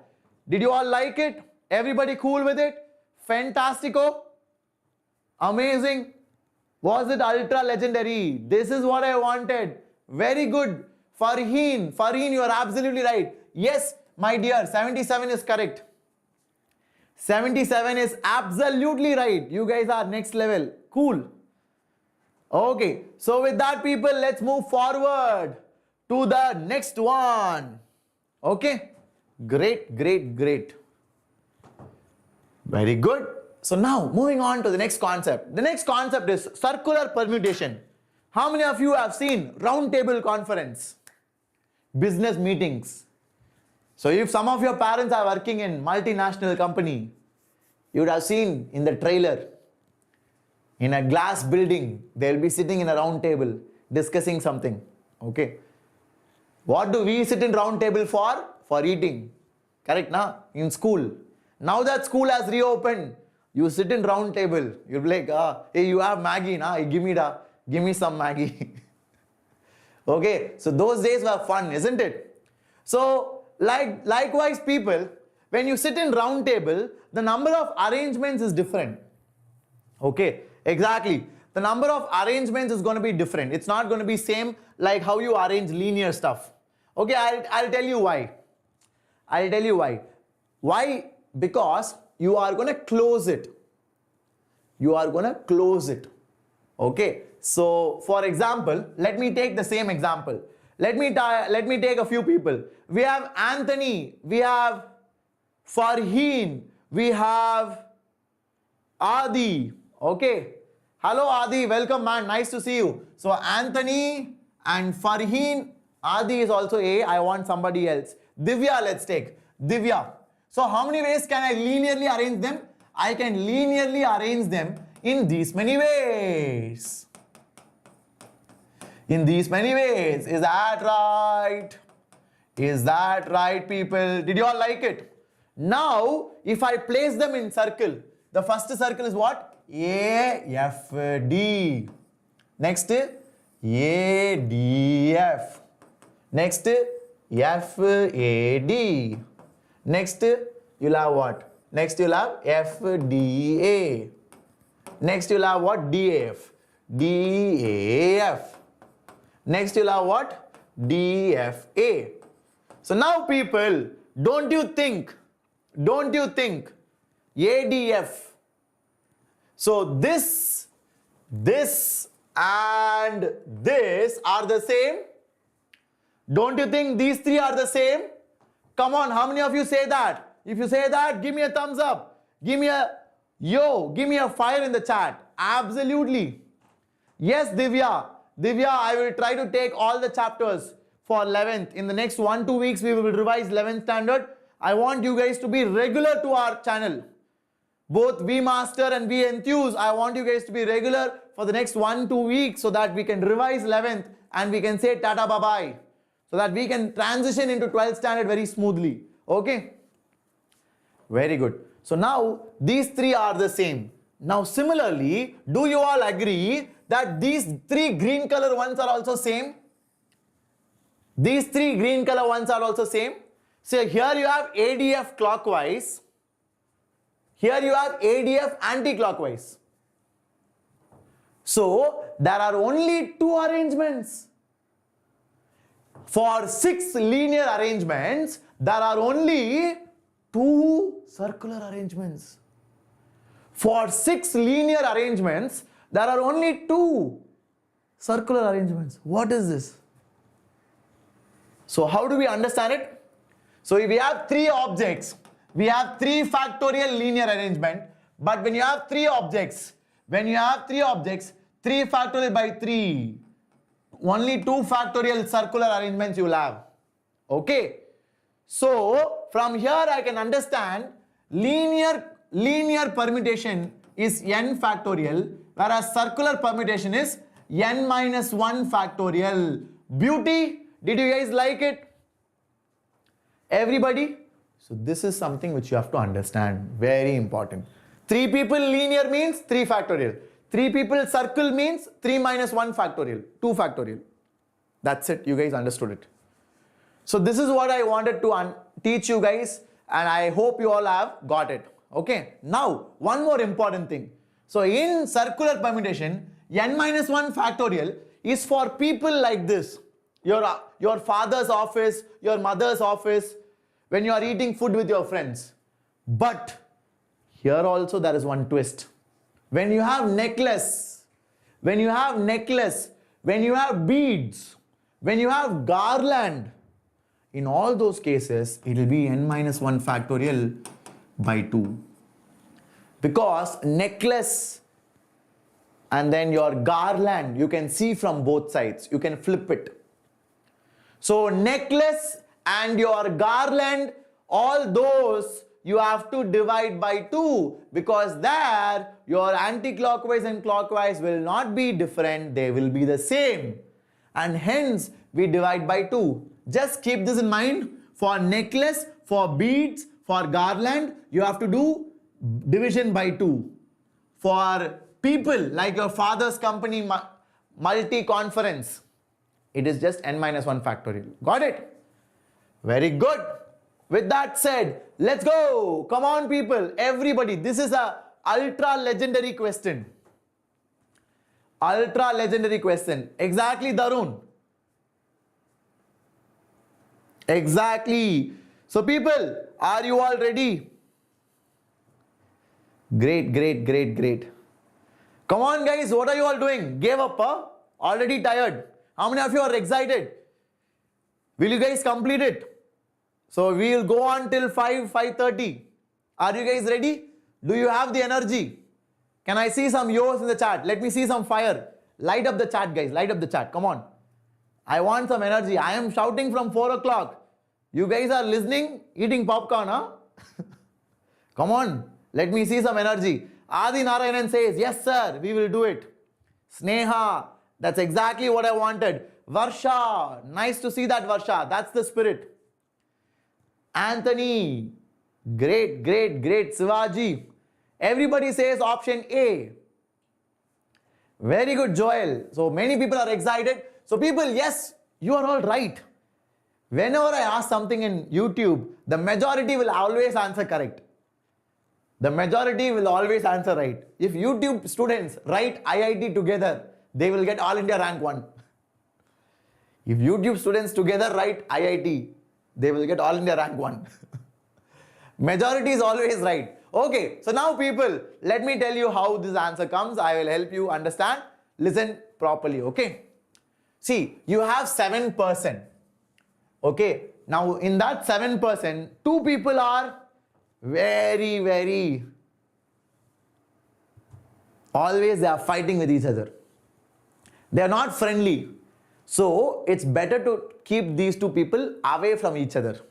Did you all like it? Everybody cool with it? Fantastico? Amazing. Was it ultra legendary? This is what I wanted. Very good. Farheen, you are absolutely right. Yes, my dear, 77 is correct. 77 is absolutely right. You guys are next level. Cool. Okay, so with that people, let's move forward to the next one. Okay, great. Very good. So now moving on to the next concept. The next concept is circular permutation. How many of you have seen round table conference? Business meetings. So if some of your parents are working in multinational company, you would have seen in the trailer, in a glass building, they'll be sitting in a round table discussing something. Okay. What do we sit in round table for? For eating. Correct, na? In school. Now that school has reopened, you sit in round table. You'll be like, hey, you have Maggie, na? Hey, give me some Maggie. Okay, so those days were fun, isn't it? So likewise people, when you sit in round table, the number of arrangements is different. Okay, exactly. The number of arrangements is going to be different. It's not going to be same like how you arrange linear stuff. Okay, I'll tell you why. I'll tell you why. Why? Because you are going to close it. You are going to close it. Okay. So, for example, let me take the same example. Let me take a few people. We have Anthony, we have Farheen, we have Adi. Okay. Hello Adi, welcome man, nice to see you. So Anthony and Farheen, Adi is also A, I want somebody else. Divya, let's take. Divya. So how many ways can I linearly arrange them? I can linearly arrange them in these many ways. In these many ways. Is that right? Is that right, people? Did you all like it? Now, if I place them in circle, the first circle is what? A, F, D. Next, A, D, F. Next, F, A, D. Next, you'll have what? Next, you'll have F, D, A. Next, you'll have what? D, A, F. D, A, F. Next, you'll have what? D, F, A. So now, people, don't you think, A, D, F. So this and this are the same? Don't you think these three are the same? Come on, how many of you say that? If you say that, give me a thumbs up. Give me a fire in the chat. Absolutely. Yes, Divya. Divya, I will try to take all the chapters for 11th. In the next 1-2 weeks, we will revise 11th standard. I want you guys to be regular to our channel. Both We Master and We Enthuse, I want you guys to be regular for the next 1-2 weeks so that we can revise 11th and we can say tata bye-bye. So that we can transition into 12th standard very smoothly. Okay? Very good. So now, these three are the same. Now similarly, do you all agree that these three green color ones are also same? These three green color ones are also same. So here you have ADF clockwise. Here you have ADF anti-clockwise. So there are only 2 arrangements. For 6 linear arrangements, there are only 2 circular arrangements. For 6 linear arrangements, there are only 2 circular arrangements. What is this? So how do we understand it? So if we have 3 objects, we have 3 factorial linear arrangement, but when you have 3 objects, 3 factorial by 3, only 2 factorial circular arrangements you will have. Okay. So from here I can understand linear permutation is n factorial, whereas circular permutation is n minus 1 factorial. Beauty? Did you guys like it? Everybody? So this is something which you have to understand. Very important. 3 people linear means 3 factorial. 3 people circle means 3 minus 1 factorial. 2 factorial. That's it. You guys understood it. So this is what I wanted to teach you guys, and I hope you all have got it. Okay. Now, one more important thing. So in circular permutation, n minus 1 factorial is for people like this. Your father's office, your mother's office, when you are eating food with your friends. But here also there is one twist. When you have necklace, when you have beads, when you have garland, in all those cases, it will be n minus 1 factorial by 2. Because necklace and then your garland, you can see from both sides. You can flip it. So necklace and your garland, all those you have to divide by 2, because there your anti-clockwise and clockwise will not be different, they will be the same, and hence we divide by 2. Just keep this in mind. For necklace, for beads, for garland, you have to do division by 2. For people like your father's company multi-conference, It is just n minus 1 factorial. Got it? Very good. With that said, let's go. Come on, people. Everybody, this is a ultra legendary question. Ultra legendary question. Exactly, Darun. Exactly. So people, are you all ready? Great, great, great, great. Come on guys, what are you all doing? Gave up, huh? Already tired. How many of you are excited? Will you guys complete it? So we will go on till 5:30. Are you guys ready? Do you have the energy? Can I see some yo's in the chat? Let me see some fire. Light up the chat, guys. Light up the chat. Come on. I want some energy. I am shouting from 4 o'clock. You guys are listening, eating popcorn, huh? Come on. Let me see some energy. Adi Narayanan says, yes sir, we will do it. Sneha, that's exactly what I wanted. Varsha, nice to see that, Varsha. That's the spirit. Anthony, great, great, great. Sivaji, everybody says option A. Very good, Joel. So many people are excited. So people, yes, you are all right. Whenever I ask something in YouTube, the majority will always answer correct. The majority will always answer right. If YouTube students write IIT together, they will get All India rank 1. If YouTube students together write IIT, they will get All India rank 1. Majority is always right. Okay, so now people, let me tell you how this answer comes. I will help you understand. Listen properly, okay? See, you have 7%. Okay, now in that 7%, 2 people are very, always they are fighting with each other. They are not friendly. So it's better to keep these 2 people away from each other.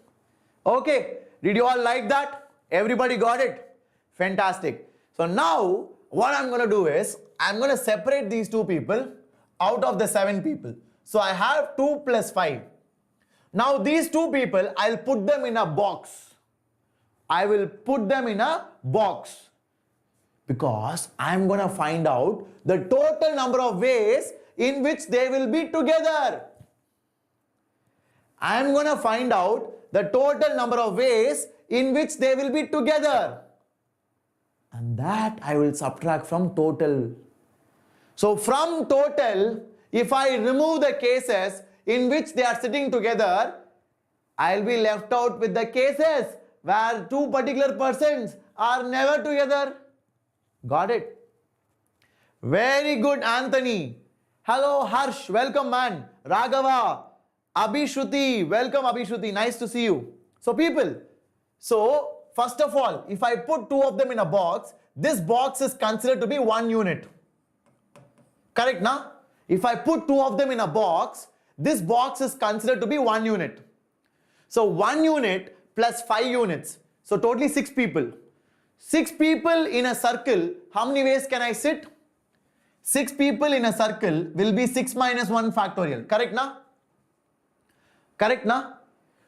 Okay, did you all like that? Everybody got it? Fantastic. So now what I'm going to do is I'm going to separate these 2 people out of the 7 people. So I have 2 plus 5. Now these 2 people, I'll put them in a box. I will put them in a box because I'm going to find out the total number of ways in which they will be together. I'm going to find out the total number of ways in which they will be together. And that I will subtract from total. So from total, if I remove the cases in which they are sitting together, I'll be left out with the cases where 2 particular persons are never together. Got it? Very good, Anthony. Hello, Harsh. Welcome, man. Raghava. Abhishruti. Welcome, Abhishruti. Nice to see you. So, people, so first of all, if I put 2 of them in a box, this box is considered to be 1 unit. Correct, na? If I put 2 of them in a box, this box is considered to be 1 unit. So 1 unit plus 5 units. So totally 6 people. 6 people in a circle, how many ways can I sit? 6 people in a circle will be 6 minus 1 factorial. Correct, na? Correct, na?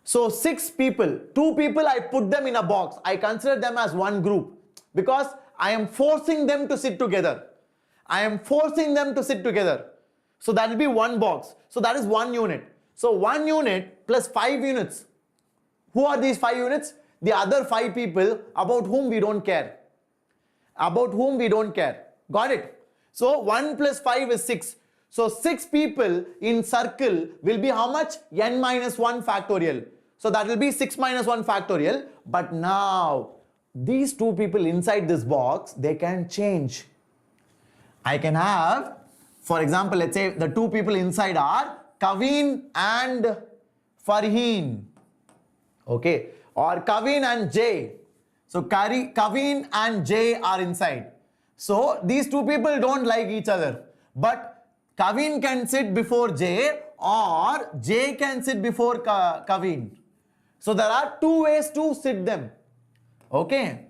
So 6 people, 2 people I put them in a box. I consider them as one group because I am forcing them to sit together. I am forcing them to sit together. So that will be 1 box. So that is 1 unit. So 1 unit plus 5 units. Who are these 5 units? The other 5 people about whom we don't care. About whom we don't care. Got it? So 1 plus 5 is 6. So 6 people in circle will be how much? N minus 1 factorial. So that will be 6 minus 1 factorial. But now these 2 people inside this box, they can change. I can have, for example, let's say the 2 people inside are Kaveen and Farheen. Okay, or Kaveen and Jay. So Kaveen and Jay are inside. So these 2 people don't like each other. But Kaveen can sit before Jay or Jay can sit before Kaveen. So there are 2 ways to sit them. Okay.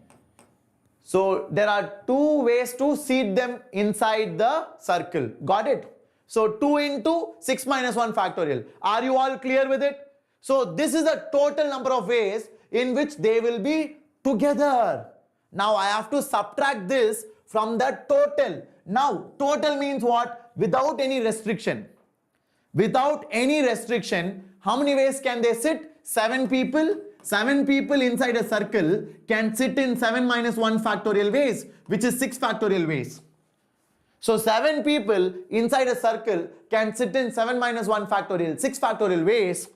So there are 2 ways to seat them inside the circle. Got it? So 2 into 6 minus 1 factorial. Are you all clear with it? So this is the total number of ways in which they will be together. Now I have to subtract this from the total. Now total means what? Without any restriction. without any restriction, how many ways can they sit? 7 people. 7 people inside a circle can sit in 7 minus 1 factorial ways, which is 6 factorial ways. So 7 people inside a circle can sit in 7 minus 1 factorial, 6 factorial ways.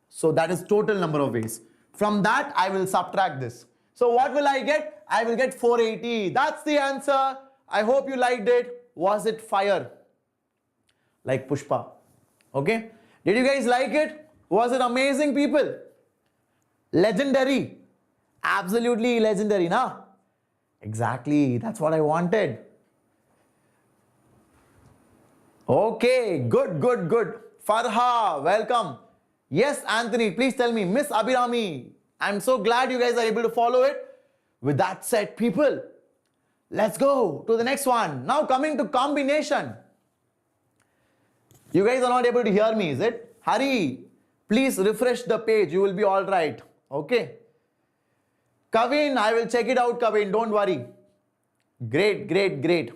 So that is total number of ways. From that, I will subtract this. So what will I get? I will get 480. That's the answer. I hope you liked it. Was it fire? Like Pushpa. Okay? Did you guys like it? Was it amazing, people? Legendary. Absolutely legendary, na? Exactly. That's what I wanted. Okay. Good, good, good. Farha, welcome. Yes, Anthony, please tell me. Miss Abhirami, I'm so glad you guys are able to follow it. With that said, people, let's go to the next one. Now coming to combination. You guys are not able to hear me, is it? Hurry. Please refresh the page. You will be all right. Okay. Kavin, I will check it out, Kavin. Don't worry. Great, great, great.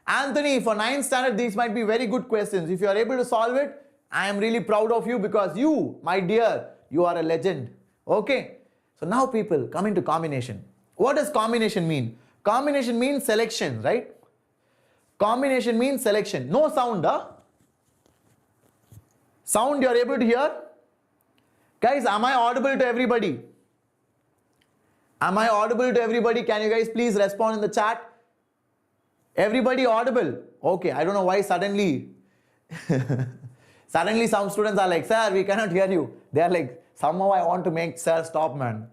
Anthony, for 9th standard, these might be very good questions. If you are able to solve it, I am really proud of you because you, my dear, you are a legend. Okay. So now people, coming to combination. What does combination mean? Combination means selection, right? Combination means selection. No sound, huh? Sound you are able to hear? Guys, am I audible to everybody? Am I audible to everybody? Can you guys please respond in the chat? Everybody audible? Okay, I don't know why suddenly suddenly some students are like, sir, we cannot hear you. They are like, somehow I want to make sir stop, man.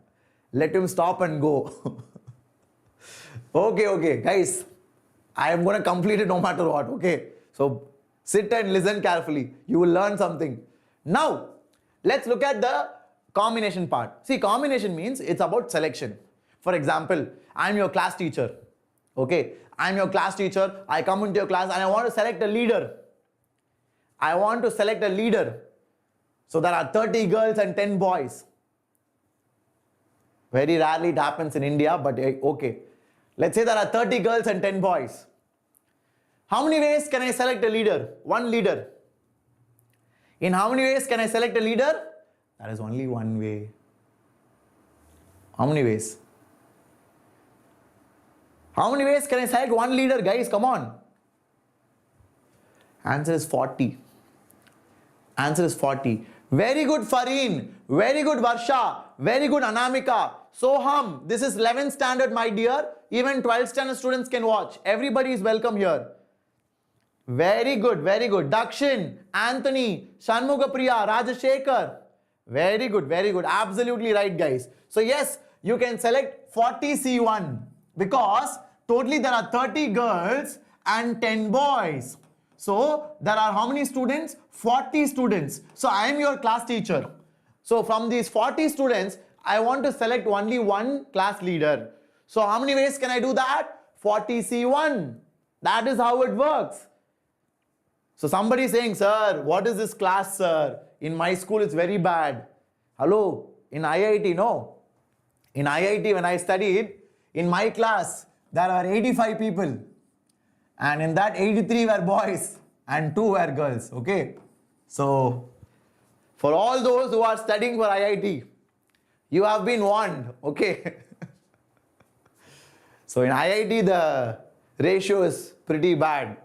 Let him stop and go. Okay, guys, I am going to complete it no matter what, okay? So sit and listen carefully. You will learn something. Now, let's look at the combination part. See, combination means it's about selection. For example, I'm your class teacher. Okay, I'm your class teacher. I come into your class and I want to select a leader. I want to select a leader. So there are 30 girls and 10 boys. Very rarely it happens in India, but okay. Let's say there are 30 girls and 10 boys. How many ways can I select a leader? One leader. In how many ways can I select a leader? There is only one way. How many ways? How many ways can I select one leader, guys? Come on. Answer is 40. Answer is 40. Very good, Fareen. Very good, Varsha. Very good, Anamika. Soham, this is 11th standard, my dear. Even 12th standard students can watch. Everybody is welcome here. Very good, very good. Dakshin, Anthony, Shanmugapriya, Rajashekar. Very good, very good. Absolutely right, guys. So yes, you can select 40C1 because totally there are 30 girls and 10 boys. So there are how many students? 40 students. So I am your class teacher. So from these 40 students, I want to select only one class leader. So how many ways can I do that? 40C1. That is how it works. So somebody is saying, sir, what is this class, sir? In my school, it's very bad. Hello, in IIT, no. In IIT, when I studied, in my class, there are 85 people. And in that, 83 were boys and 2 were girls, okay? So, for all those who are studying for IIT, you have been warned, okay? So, in IIT, the ratio is pretty bad.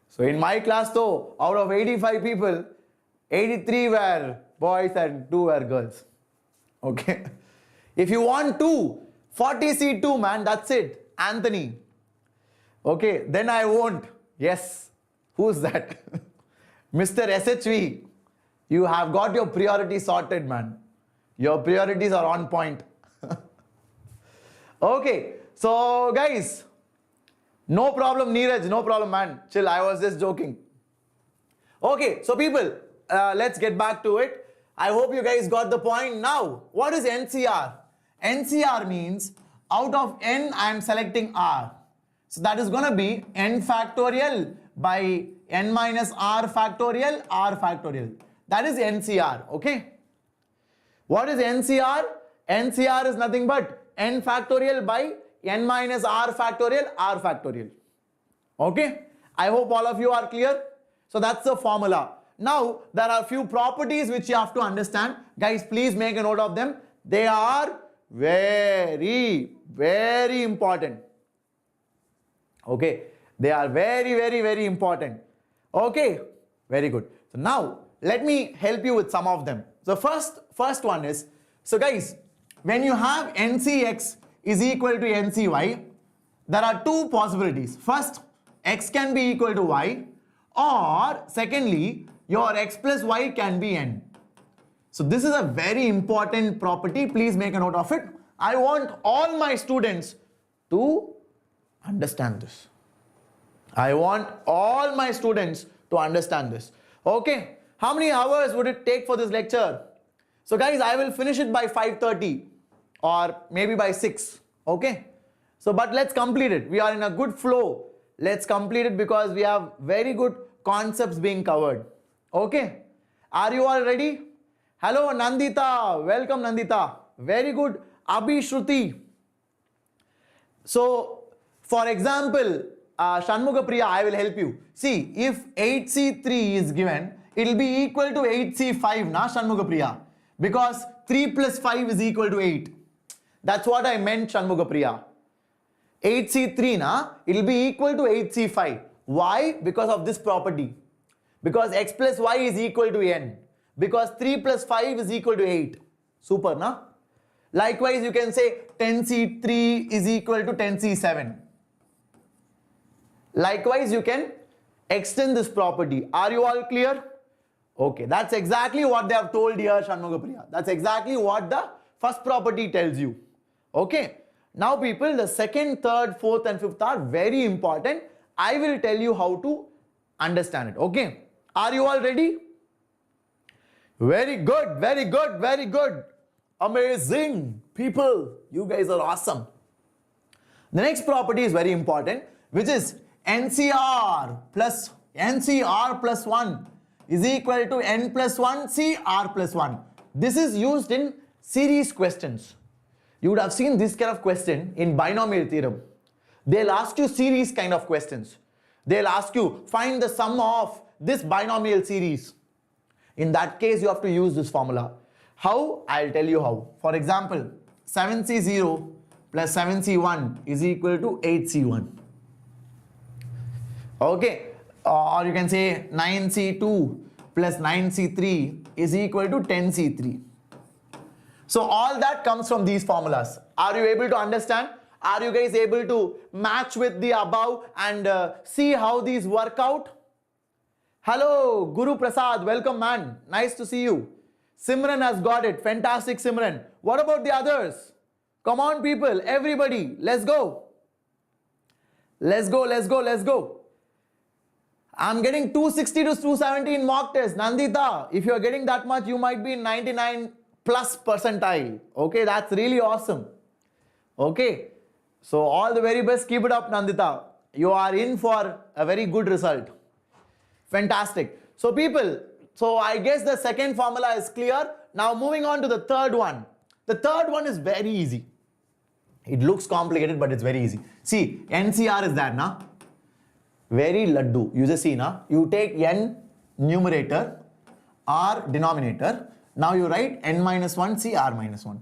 So, in my class though, out of 85 people, 83 were boys and 2 were girls, okay? If you want 40C2, man, that's it. Anthony. Okay, then I won't. Yes. Who's that? Mr. SHV. You have got your priorities sorted, man. Your priorities are on point. Okay. So, guys. No problem, Neeraj. No problem, man. Chill. I was just joking. Okay. So, people, let's get back to it. I hope you guys got the point. Now, what is NCR? NCR means out of n, I am selecting R. So that is going to be n factorial by n minus r factorial, r factorial. That is NCR, okay? What is NCR? NCR is nothing but n factorial by n minus r factorial, r factorial. Okay? I hope all of you are clear. So that's the formula. Now, there are few properties which you have to understand. Guys, please make a note of them. They are very, very important. Okay, they are very, very, very important. Okay, very good. So now, let me help you with some of them. So first one is, so guys, when you have NCX is equal to NCY, there are two possibilities. First, X can be equal to Y, or secondly, your X plus Y can be N. So this is a very important property. Please make a note of it. I want all my students to understand this. I want all my students to understand this. Okay. How many hours would it take for this lecture? So guys, I will finish it by 5:30 or maybe by 6. Okay. So, but let's complete it. We are in a good flow. Let's complete it because we have very good concepts being covered. Okay. Are you all ready? Hello Nandita. Welcome Nandita. Very good. Abhi Shruti. So, for example, Shanmuga Priya, I will help you. See, if 8C3 is given, it will be equal to 8C5, na Shanmuga Priya? Because 3 plus 5 is equal to 8. That's what I meant, Shanmuga Priya. 8C3, na, it will be equal to 8C5. Why? Because of this property. Because X plus Y is equal to N. Because 3 plus 5 is equal to 8. Super, na? Likewise, you can say 10C3 is equal to 10C7. Likewise, you can extend this property. Are you all clear? Okay, that's exactly what they have told here, Shanmuga Priya. That's exactly what the first property tells you. Okay. Now people, the second, third, fourth and fifth are very important. I will tell you how to understand it. Okay. Are you all ready? Very good, very good, very good. Amazing. People, you guys are awesome. The next property is very important, which is NCR plus 1 is equal to N plus 1 CR plus 1. This is used in series questions. You would have seen this kind of question in binomial theorem. They'll ask you series kind of questions. They'll ask you, find the sum of this binomial series. In that case, you have to use this formula. How? I'll tell you how. For example, 7C0 plus 7C1 is equal to 8C1. Okay. Or you can say 9C2 plus 9C3 is equal to 10C3. So all that comes from these formulas. Are you able to understand? Are you guys able to match with the above and see how these work out? Hello, Guru Prasad. Welcome, man. Nice to see you. Simran has got it. Fantastic, Simran. What about the others? Come on, people. Everybody. Let's go. Let's go, let's go, let's go. I'm getting 260 to 270 in mock test. Nandita, if you're getting that much, you might be in 99 plus percentile. Okay, that's really awesome. Okay, so all the very best. Keep it up, Nandita. You are in for a very good result. Fantastic. So people, so I guess the second formula is clear. Now moving on to the third one. The third one is very easy. It looks complicated, but it's very easy. See, NCR is that, na? Very laddu. You just see, na? You take N numerator, R denominator. Now you write N minus 1, CR minus 1.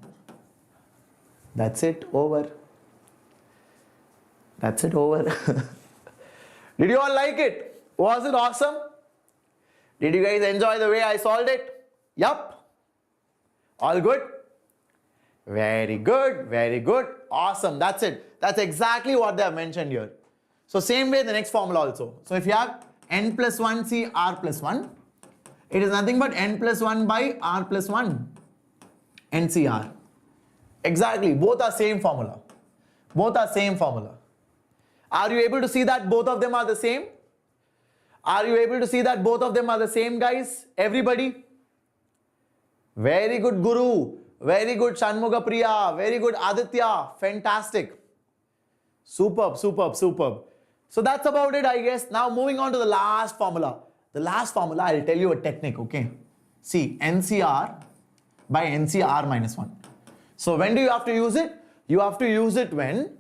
That's it, over. That's it, over. Did you all like it? Was it awesome? Did you guys enjoy the way I solved it? Yup. All good? Very good, very good. Awesome. That's it. That's exactly what they have mentioned here. So same way the next formula also. So if you have N plus 1 CR plus 1, it is nothing but N plus 1 by R plus 1 NCR. Exactly. Both are same formula. Both are same formula. Are you able to see that both of them are the same? Are you able to see that both of them are the same, guys? Everybody? Very good, Guru. Very good, Shanmuga Priya. Very good, Aditya. Fantastic. Superb, superb, superb. So that's about it, I guess. Now moving on to the last formula. The last formula, I'll tell you a technique, okay? See, NCR by NCR minus 1. So when do you have to use it? You have to use it when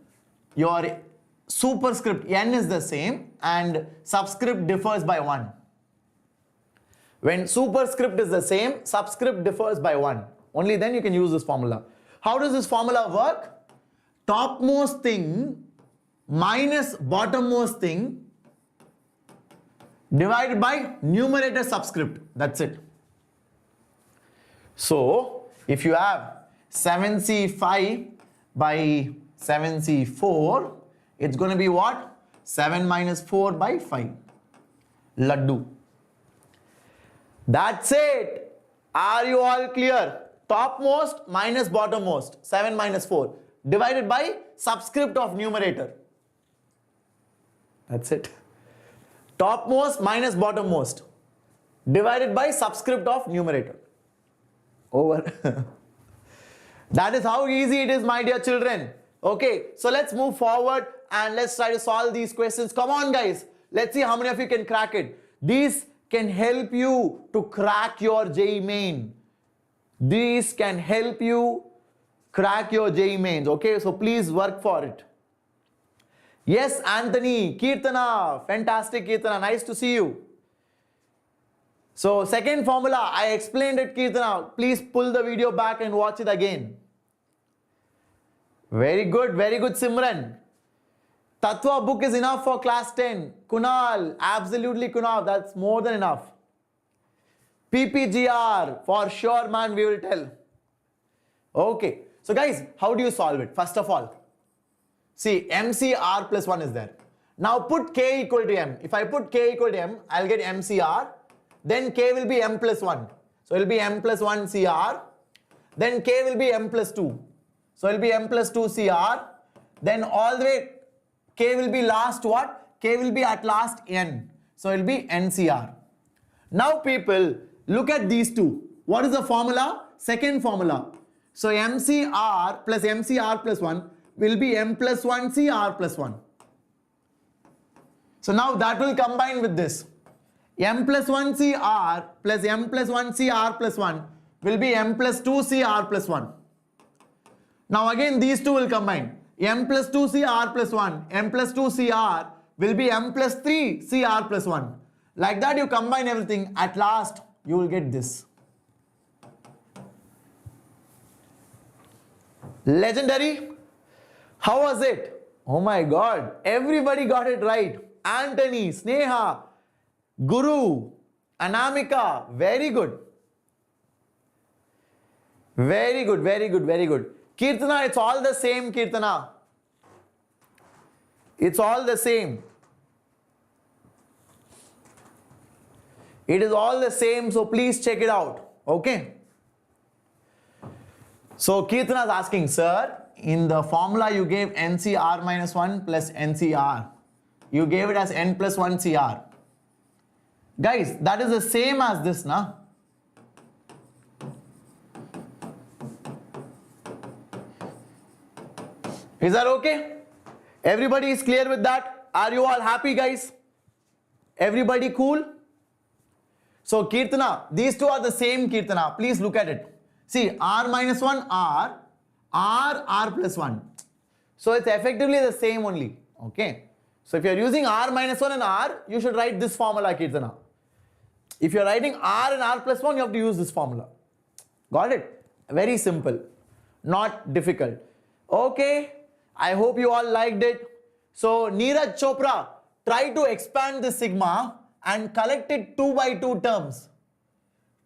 your superscript N is the same and subscript differs by 1. When superscript is the same, subscript differs by 1. Only then you can use this formula. How does this formula work? Topmost thing minus bottommost thing divided by numerator subscript. That's it. So, if you have 7C5 by 7C4, it's going to be what? 7 minus 4 by 5. Laddu. That's it. Are you all clear? Topmost minus bottommost, 7 minus 4, divided by subscript of numerator. That's it. Topmost minus bottommost, divided by subscript of numerator. Over. That is how easy it is, my dear children. Okay, so let's move forward and let's try to solve these questions. Come on, guys. Let's see how many of you can crack it. These can help you to crack your JEE main. These can help you crack your JEE mains. Okay, so please work for it. Yes, Anthony, Kirtana, fantastic Kirtana, nice to see you. So second formula, I explained it, Kirtana. Please pull the video back and watch it again. Very good, Simran. Tattva book is enough for class 10. Kunal, absolutely Kunal, that's more than enough. PPGR, for sure man, we will tell. Okay, so guys, how do you solve it? First of all, see, MCR plus 1 is there. Now put K equal to M. If I put K equal to M, I'll get MCR. Then K will be M plus 1. So it will be M plus 1 CR. Then K will be M plus 2. So it will be M plus 2 CR. Then all the way, K will be last what? K will be at last N. So it will be NCR. Now people, look at these two. What is the formula? Second formula. So MCR plus 1 will be M plus 1 CR plus 1. So now that will combine with this. M plus 1 CR plus M plus 1 CR plus 1 will be M plus 2 CR plus 1. Now again these two will combine. M plus 2 CR plus 1, M plus 2 CR will be M plus 3 CR plus 1. Like that you combine everything. At last you will get this. Legendary. How was it? Oh my God. Everybody got it right. Anthony, Sneha, Guru, Anamika. Very good. Very good. Kirtana, it's all the same, Kirtana. It's all the same. It is all the same, so please check it out. Okay. So Kirtana is asking, sir, in the formula you gave NCR minus 1 plus NCR. You gave it as N plus 1 CR. Guys, that is the same as this, na? Is that okay? Everybody is clear with that? Are you all happy, guys? Everybody cool? So Kirtana, these two are the same, Kirtana. Please look at it. See, R minus 1, R plus 1. So it's effectively the same only. Okay. So if you're using R minus 1 and R, you should write this formula, Kirtana. If you're writing R and R plus 1, you have to use this formula. Got it? Very simple. Not difficult. Okay. I hope you all liked it. So Neeraj Chopra, try to expand this sigma and collect it 2 by 2 terms.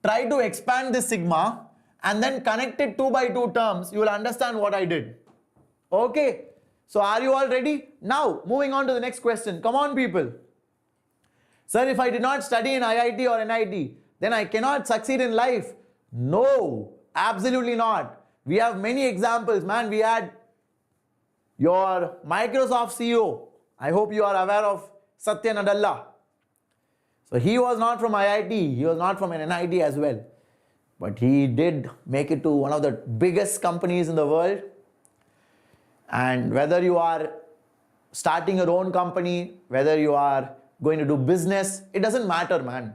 Try to expand this sigma and then connect it 2 by 2 terms. You will understand what I did. Okay. So are you all ready? Now moving on to the next question. Come on people. Sir, if I did not study in IIT or NIT, then I cannot succeed in life. No, absolutely not. We have many examples, man. We had your Microsoft CEO. I hope you are aware of Satya Nadella. So he was not from IIT. He was not from an NIT as well. But he did make it to one of the biggest companies in the world. And whether you are starting your own company, whether you are going to do business, it doesn't matter, man.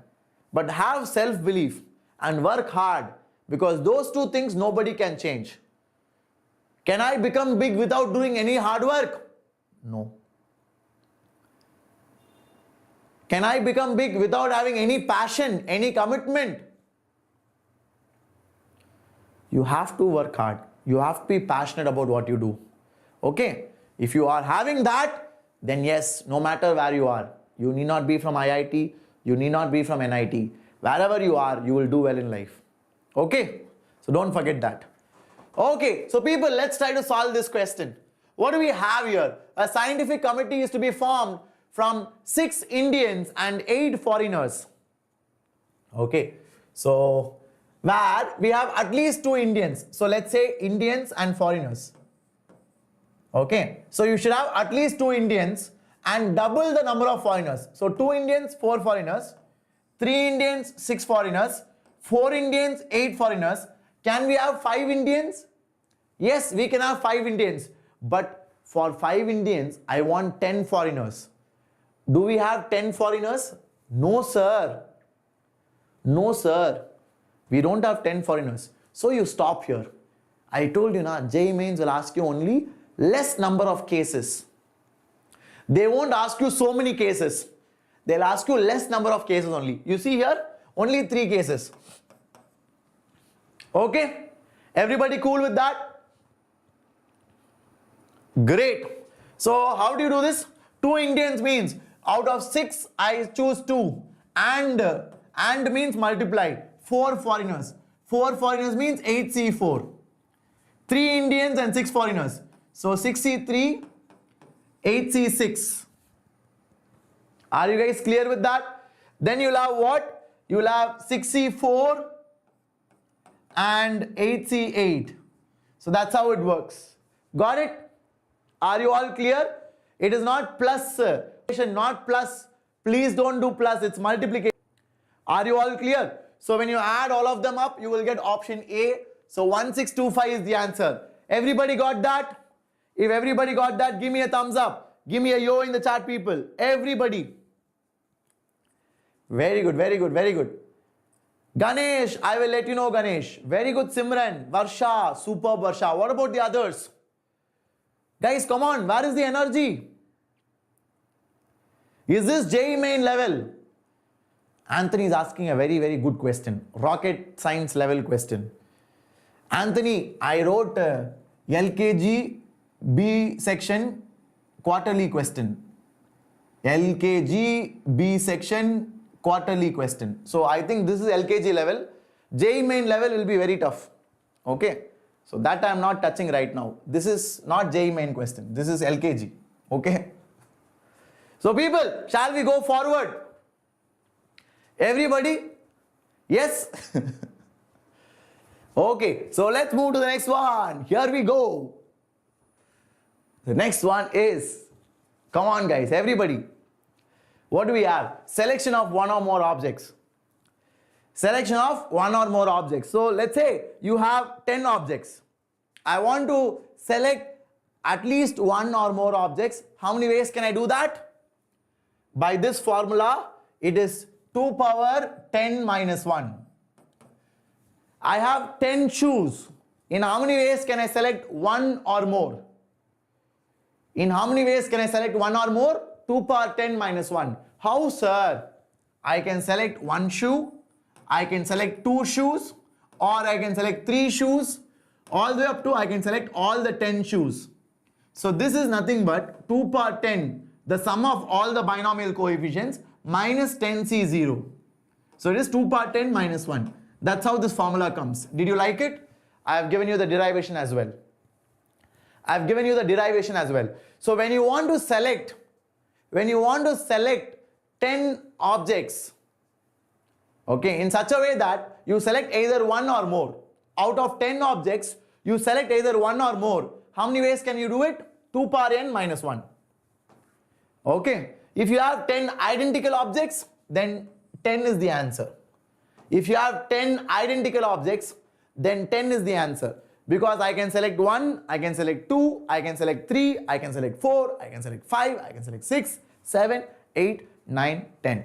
But have self-belief and work hard, because those two things nobody can change. Can I become big without doing any hard work? No. Can I become big without having any passion, any commitment? You have to work hard. You have to be passionate about what you do. Okay? If you are having that, then yes, no matter where you are, you need not be from IIT, you need not be from NIT. Wherever you are, you will do well in life. Okay? So don't forget that. Okay, so people, let's try to solve this question. What do we have here? A scientific committee is to be formed from 6 Indians and 8 foreigners. Okay, so where we have at least 2 Indians. So let's say Indians and foreigners. Okay, so you should have at least 2 Indians and double the number of foreigners. So 2 Indians, 4 foreigners, 3 Indians, 6 foreigners, 4 Indians, 8 foreigners. Can we have 5 Indians? Yes, we can have 5 Indians. But for 5 Indians, I want 10 foreigners. Do we have 10 foreigners? No, sir. No, sir. We don't have 10 foreigners. So you stop here. I told you now, JEE Mains will ask you only less number of cases. They won't ask you so many cases. They'll ask you less number of cases only. You see here, only 3 cases. Okay? Everybody cool with that? Great. So how do you do this? 2 Indians means out of 6 I choose 2 and means multiply. 4 foreigners. 4 foreigners means 8C4. 3 Indians and 6 foreigners. So 6C3, 8C6. Are you guys clear with that? Then you'll have what? You'll have 6C4 and 8C8. So that's how it works. Got it? Are you all clear? It is not plus, not plus. Please don't do plus, it's multiplication. Are you all clear? So when you add all of them up, you will get option A. So 1625 is the answer. Everybody got that? If everybody got that, give me a thumbs up. Give me a yo in the chat, people. Everybody. Very good, very good, very good. Ganesh, I will let you know, Ganesh. Very good, Simran. Varsha, superb Varsha. What about the others? Guys, come on. Where is the energy? Is this JEE Main level? Anthony is asking a very, very good question. Rocket science level question. Anthony, I wrote LKG B section quarterly question. LKG B section quarterly question. So I think this is LKG level. JEE Main level will be very tough. Okay. So that I am not touching right now. This is not JEE Main question. This is LKG. Okay. So people, shall we go forward? Everybody? Yes? Okay. So let's move to the next one. Here we go. The next one is, come on guys, everybody. What do we have? Selection of 1 or more objects. Selection of 1 or more objects. So let's say you have 10 objects. I want to select at least 1 or more objects. How many ways can I do that? By this formula, it is 2 power 10 minus 1. I have 10 shoes. In how many ways can I select 1 or more? In how many ways can I select 1 or more? 2 power 10 minus 1. How, sir? I can select 1 shoe, I can select 2 shoes, or I can select 3 shoes, all the way up to I can select all the 10 shoes. So this is nothing but 2 power 10, the sum of all the binomial coefficients, minus 10C0. So it is 2 power 10 minus 1. That's how this formula comes. Did you like it? I have given you the derivation as well. I have given you the derivation as well. So when you want to select 10 objects, okay, in such a way that you select either 1 or more. Out of 10 objects, you select either 1 or more. How many ways can you do it? 2 power n minus 1. Okay. If you have 10 identical objects, then 10 is the answer. If you have 10 identical objects, then 10 is the answer. Because I can select 1, I can select 2, I can select 3, I can select 4, I can select 5, I can select 6, 7, 8, 9, 10.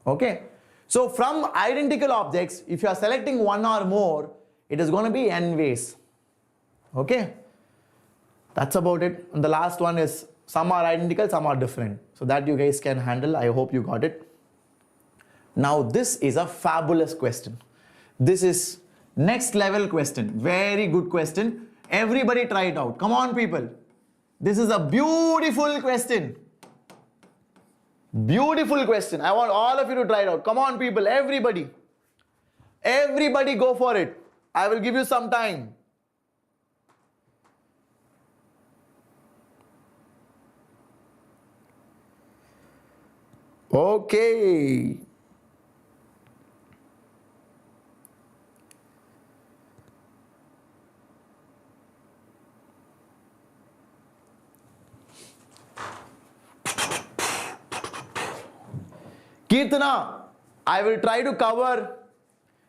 Okay. So from identical objects, if you are selecting 1 or more, it is going to be n ways. Okay. That's about it. And the last one is Some are identical, some are different. So that you guys can handle. I hope you got it. Now this is a fabulous question. This is next level question. Very good question. Everybody try it out. Come on, people. This is a beautiful question. Beautiful question. I want all of you to try it out. Come on, people. Everybody. Everybody go for it. I will give you some time. Okay. Kirtana, I will try to cover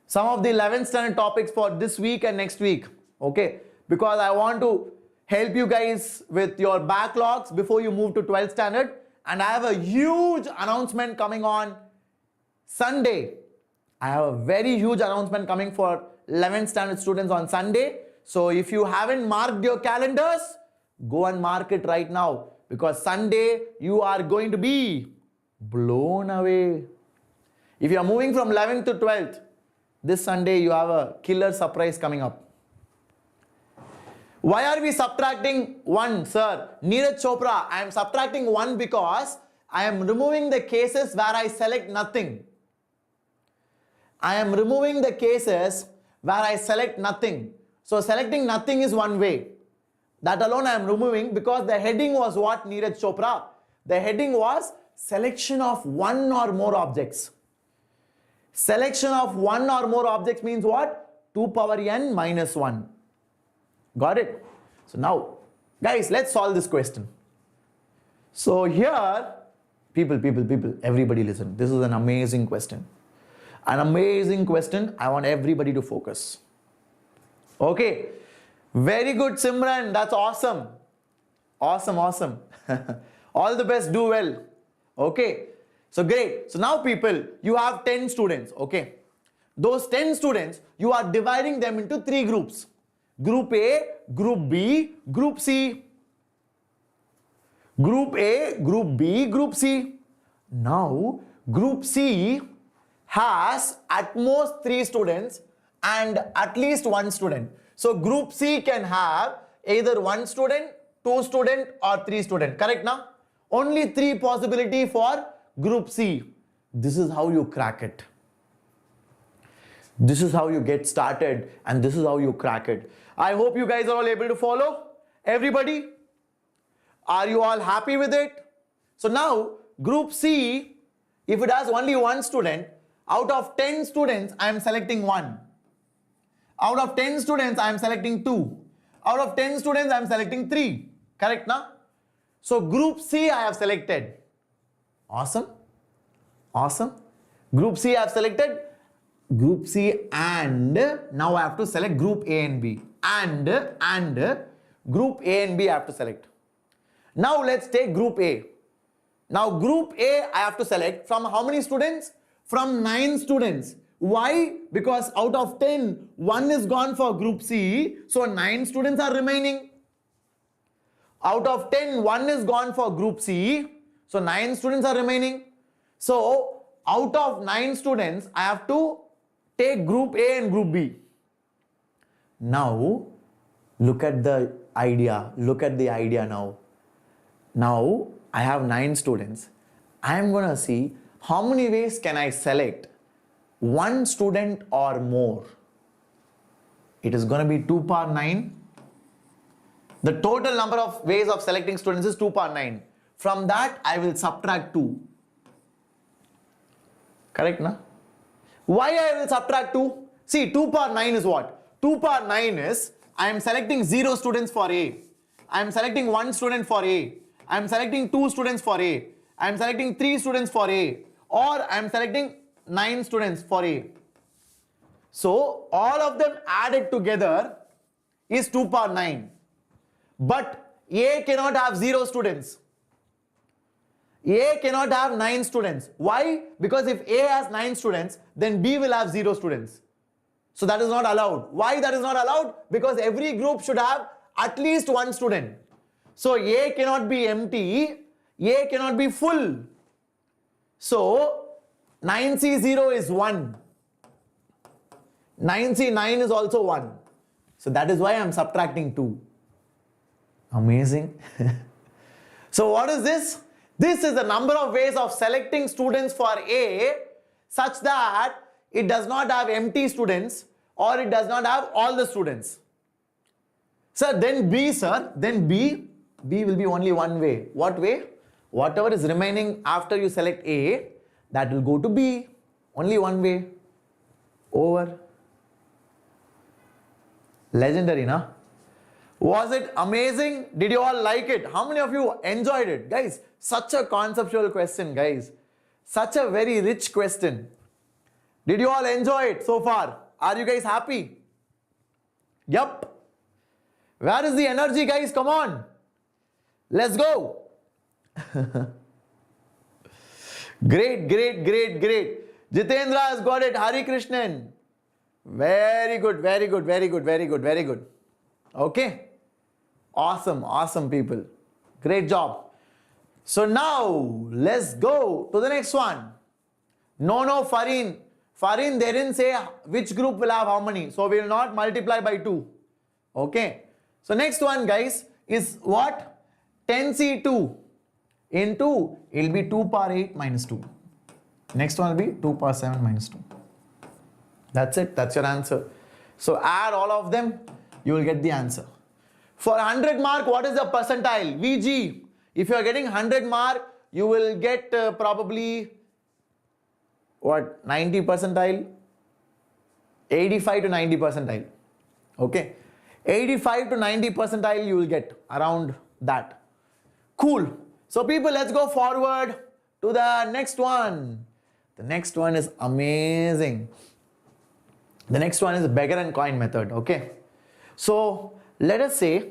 some of the 11th standard topics for this week and next week. Okay, because I want to help you guys with your backlogs before you move to 12th standard. And I have a huge announcement coming on Sunday. I have a very huge announcement coming for 11th standard students on Sunday. So if you haven't marked your calendars, go and mark it right now, because Sunday you are going to be blown away. If you are moving from 11th to 12th, this Sunday you have a killer surprise coming up. Why are we subtracting 1, sir? Neeraj Chopra, I am subtracting 1 because I am removing the cases where I select nothing. I am removing the cases where I select nothing. So selecting nothing is one way. That alone I am removing, because the heading was what, Neeraj Chopra? The heading was selection of 1 or more objects. Selection of 1 or more objects means what? 2 power n minus 1. Got it? So now, guys, let's solve this question. So here, people, everybody listen. This is an amazing question. An amazing question. I want everybody to focus. Okay. Very good, Simran. That's awesome. Awesome. All the best. Do well. Okay. So great. So now, people, you have 10 students. Okay. Those 10 students, you are dividing them into 3 groups. Group A, Group B, Group C. Group A, Group B, Group C. Now, Group C has at most 3 students and at least 1 student. So, Group C can have either 1 student, 2 student or 3 student. Correct now? Only 3 possibility for Group C. This is how you crack it. This is how you get started, and this is how you crack it. I hope you guys are all able to follow. Everybody, are you all happy with it? So now, Group C, if it has only 1 student, out of 10 students, I am selecting 1. Out of 10 students, I am selecting 2. Out of 10 students, I am selecting 3. Correct now? So Group C I have selected. Awesome. Awesome. Group C I have selected. Group C, and now I have to select Group A and B. And Group A and B I have to select. Now let's take Group A. Now Group A I have to select from how many students? From 9 students. Why? Because out of 10, 1 is gone for Group C. So 9 students are remaining. Out of 10, 1 is gone for Group C. So 9 students are remaining. So out of 9 students, I have to take Group A and Group B. Now, look at the idea. Look at the idea now. Now, I have 9 students. I am going to see how many ways can I select 1 student or more. It is going to be 2 power 9. The total number of ways of selecting students is 2 power 9. From that, I will subtract 2. Correct, na? Why I will subtract 2? See, 2 power 9 is what? 2 power 9 is, I am selecting 0 students for A. I am selecting 1 student for A. I am selecting 2 students for A. I am selecting 3 students for A. Or I am selecting 9 students for A. So, all of them added together is 2 power 9. But A cannot have 0 students. A cannot have 9 students. Why? Because if A has 9 students, then B will have 0 students. So that is not allowed. Why that is not allowed? Because every group should have at least 1 student. So A cannot be empty, A cannot be full. So 9C0 is 1. 9C9 is also 1. So that is why I am subtracting 2. Amazing. So what is this? This is the number of ways of selecting students for A such that it does not have empty students or it does not have all the students. Sir, then B, sir, then B will be only one way. What way? Whatever is remaining after you select A, that will go to B. Only one way. Over. Legendary, na? Was it amazing? Did you all like it? How many of you enjoyed it? Guys, such a conceptual question, guys. Such a very rich question. Did you all enjoy it so far? Are you guys happy? Yup. Where is the energy, guys? Come on. Let's go. Great, great, great, great. Jitendra has got it. Hari Krishnan. Very good, very good, very good, very good, very good. Okay. Awesome, awesome people. Great job. So now, let's go to the next one. No, Farin. Farin, they didn't say which group will have how many. So we will not multiply by 2. Okay. So next one, guys, is what? 10C2 into, it will be 2 power 8 minus 2. Next one will be 2 power 7 minus 2. That's it. That's your answer. So add all of them, you will get the answer. For 100 mark, what is the percentile? VG. If you are getting 100 mark, you will get probably what? 90 percentile? 85 to 90 percentile. Okay. 85 to 90 percentile you will get around that. Cool. So people, let's go forward to the next one. The next one is amazing. The next one is beggar and coin method. Okay. So let us say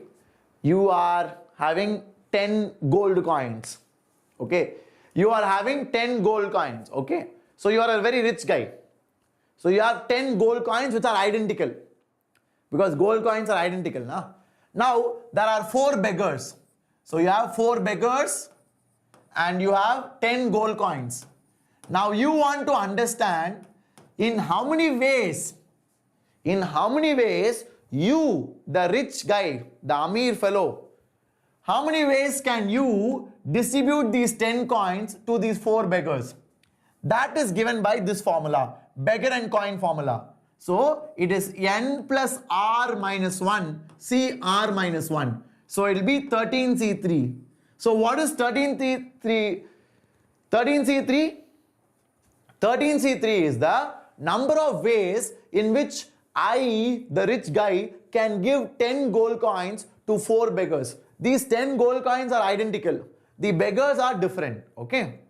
you are having 10 gold coins. Okay. You are having 10 gold coins. Okay. So you are a very rich guy. So you have 10 gold coins which are identical. Because gold coins are identical. Now there are 4 beggars. So you have 4 beggars and you have 10 gold coins. Now you want to understand in how many ways you, the rich guy, the Amir fellow, how many ways can you distribute these 10 coins to these 4 beggars? That is given by this formula, beggar and coin formula. So it is n plus r minus 1, c r minus 1. So it will be 13c3. So what is 13c3? 13c3? 13c3 is the number of ways in which I, the rich guy, can give 10 gold coins to 4 beggars. These 10 gold coins are identical. The beggars are different. Okay.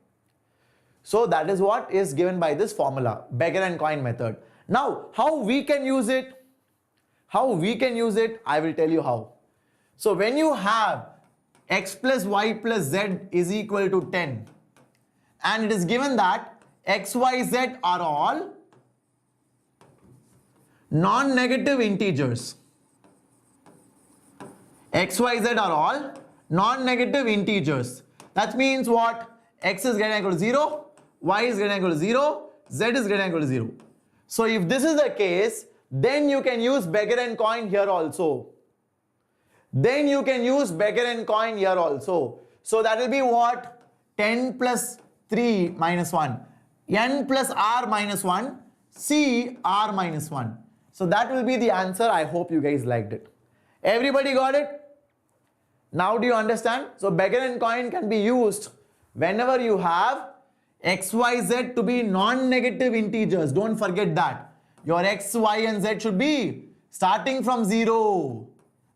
So that is what is given by this formula, beggar and coin method. Now, how we can use it? How we can use it? I will tell you how. So when you have x plus y plus z is equal to 10 and it is given that x, y, z are all non-negative integers. X, y, z are all non-negative integers. That means what? X is greater than or equal to 0, y is greater than or equal to 0, z is greater than or equal to 0. So if this is the case, then you can use beggar and coin here also. Then you can use beggar and coin here also. So that will be what? 10 plus 3 minus 1. N plus r minus 1. C r minus 1. So that will be the answer. I hope you guys liked it. Everybody got it? Now do you understand? So beggar and coin can be used whenever you have x, y, z to be non-negative integers. Don't forget that. Your x, y and z should be starting from 0.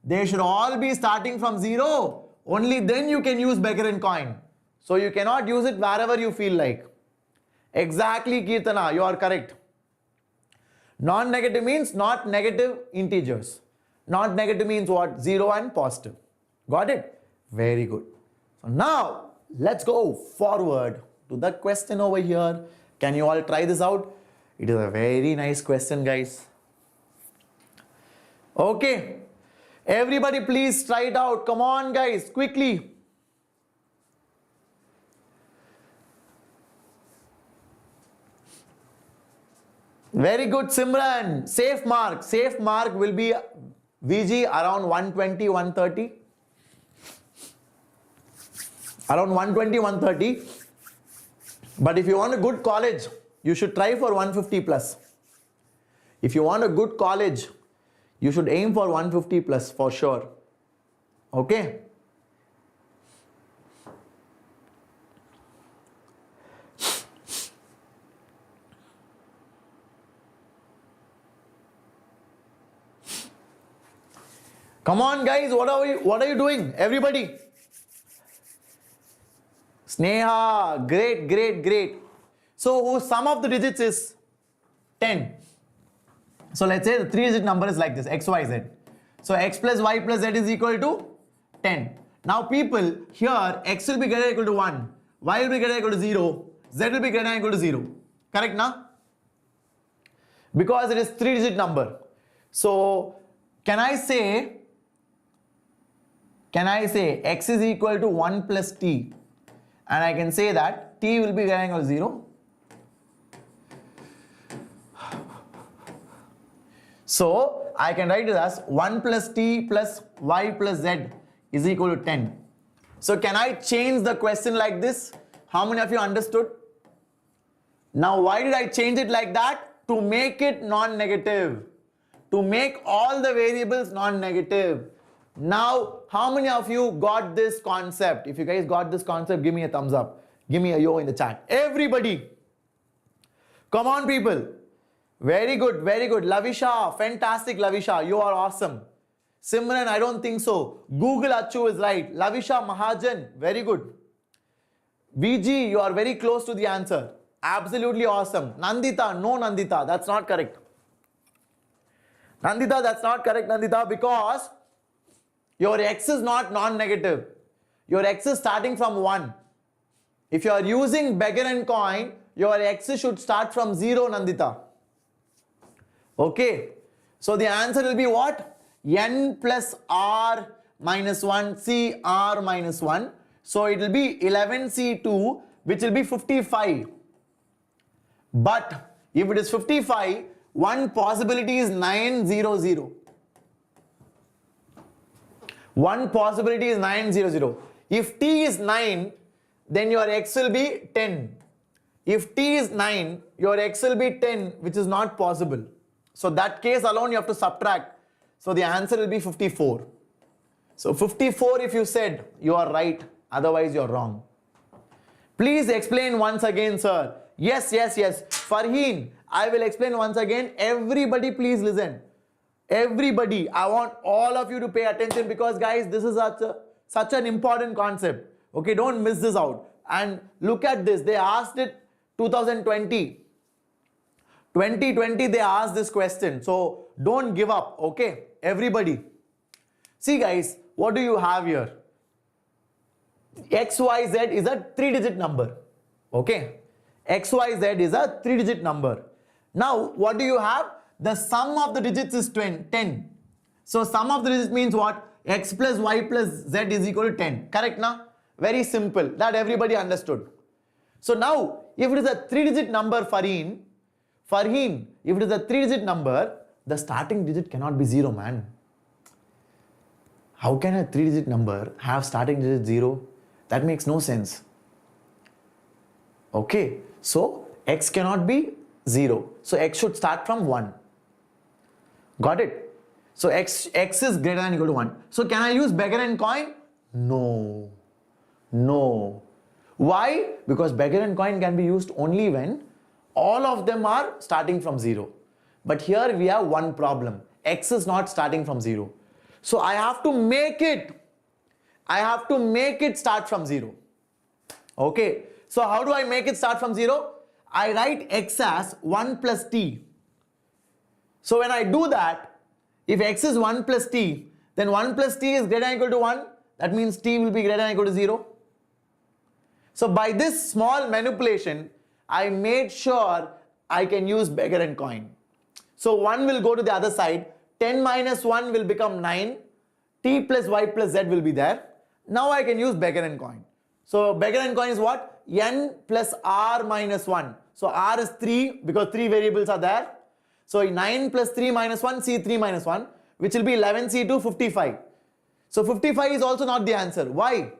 They should all be starting from 0. Only then you can use beggar and coin. So you cannot use it wherever you feel like. Exactly, Kirtana, you are correct. Non-negative means not negative integers. Not negative means what? 0 and positive. Got it? Very good. So now let's go forward to the question over here. Can you all try this out? It is a very nice question, guys. Okay. Everybody please try it out. Come on guys, quickly. Very good, Simran. Safe mark. Safe mark will be VG around 120, 130. Around 120, 130. But if you want a good college, you should try for 150 plus. If you want a good college, you should aim for 150 plus for sure. Okay? Come on guys, what are you doing? Everybody. Sneha, great, great, great. So sum of the digits is 10. So let's say the 3-digit number is like this, x, y, z. So x plus y plus z is equal to 10. Now people, here x will be greater than or equal to 1, y will be greater than or equal to 0, z will be greater than or equal to 0. Correct now? Because it is 3-digit number. So can I say x is equal to 1 plus t, and I can say that t will be greater than or equal to 0. So I can write it as 1 plus t plus y plus z is equal to 10. So can I change the question like this? How many of you understood? Now why did I change it like that? To make it non-negative. To make all the variables non-negative. Now how many of you got this concept? If you guys got this concept, give me a thumbs up. Give me a yo in the chat. Everybody. Come on people. Very good, very good. Lavisha, fantastic Lavisha, you are awesome. Simran, I don't think so. Google Achu is right. Lavisha Mahajan, very good. VG, you are very close to the answer. Absolutely awesome. Nandita, no Nandita, that's not correct. Nandita, that's not correct Nandita, because your x is not non-negative. Your x is starting from 1. If you are using beggar and coin, your x should start from 0 Nandita. Okay, so the answer will be what? N plus R minus 1, C R minus 1. So it will be 11C2, which will be 55. But if it is 55, one possibility is 900. One possibility is 900. If t is 9, then your x will be 10. If t is 9, your x will be 10, which is not possible. So that case alone you have to subtract. So the answer will be 54. So 54 if you said, you are right. Otherwise you are wrong. Please explain once again, sir. Yes, yes, yes. Farheen, I will explain once again. Everybody please listen. Everybody, I want all of you to pay attention, because guys, this is such an important concept. Okay, don't miss this out. And look at this. They asked it 2020. 2020 they asked this question, so don't give up. Okay, everybody, see guys, what do you have here? XYZ is a 3-digit number. Okay, XYZ is a 3-digit number. Now what do you have? The sum of the digits is 10. So sum of the digits means what? X plus y plus z is equal to 10. Correct now? Very simple. That everybody understood. So now if it is a 3-digit number, Farheen, if it is a 3-digit number, the starting digit cannot be 0, man. How can a 3-digit number have starting digit 0? That makes no sense. Okay, so x cannot be 0. So x should start from 1. Got it? So x is greater than or equal to 1. So can I use beggar and coin? No. No. Why? Because beggar and coin can be used only when all of them are starting from 0. But here we have one problem. X is not starting from 0. So I have to make it start from 0. Okay. So how do I make it start from 0? I write x as 1 plus t. So when I do that, if x is 1 plus t, then 1 plus t is greater than or equal to 1. That means t will be greater than or equal to 0. So by this small manipulation, I made sure I can use beggar and coin. So 1 will go to the other side. 10 minus 1 will become 9. t plus y plus z will be there. Now I can use beggar and coin. So beggar and coin is what? N plus r minus 1. So r is 3 because 3 variables are there. So 9 plus 3 minus 1, C3 minus 1, which will be 11 C2 55. So 55 is also not the answer. Why?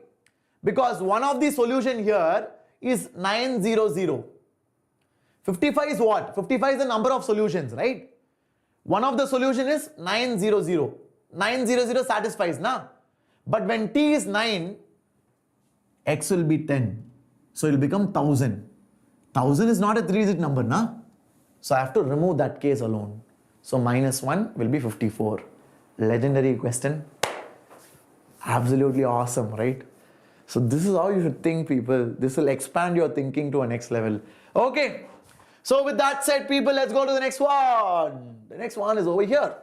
Because one of the solution here is 900. 55 is what? 55 is the number of solutions, right? One of the solution is 900. 900 satisfies, na? But when t is 9, x will be 10. So it will become 1000. 1000 is not a 3-digit number, na? So I have to remove that case alone. So minus 1 will be 54. Legendary question. Absolutely awesome, right? So this is how you should think, people. This will expand your thinking to a next level. Okay. So with that said, people, let's go to the next one. The next one is over here.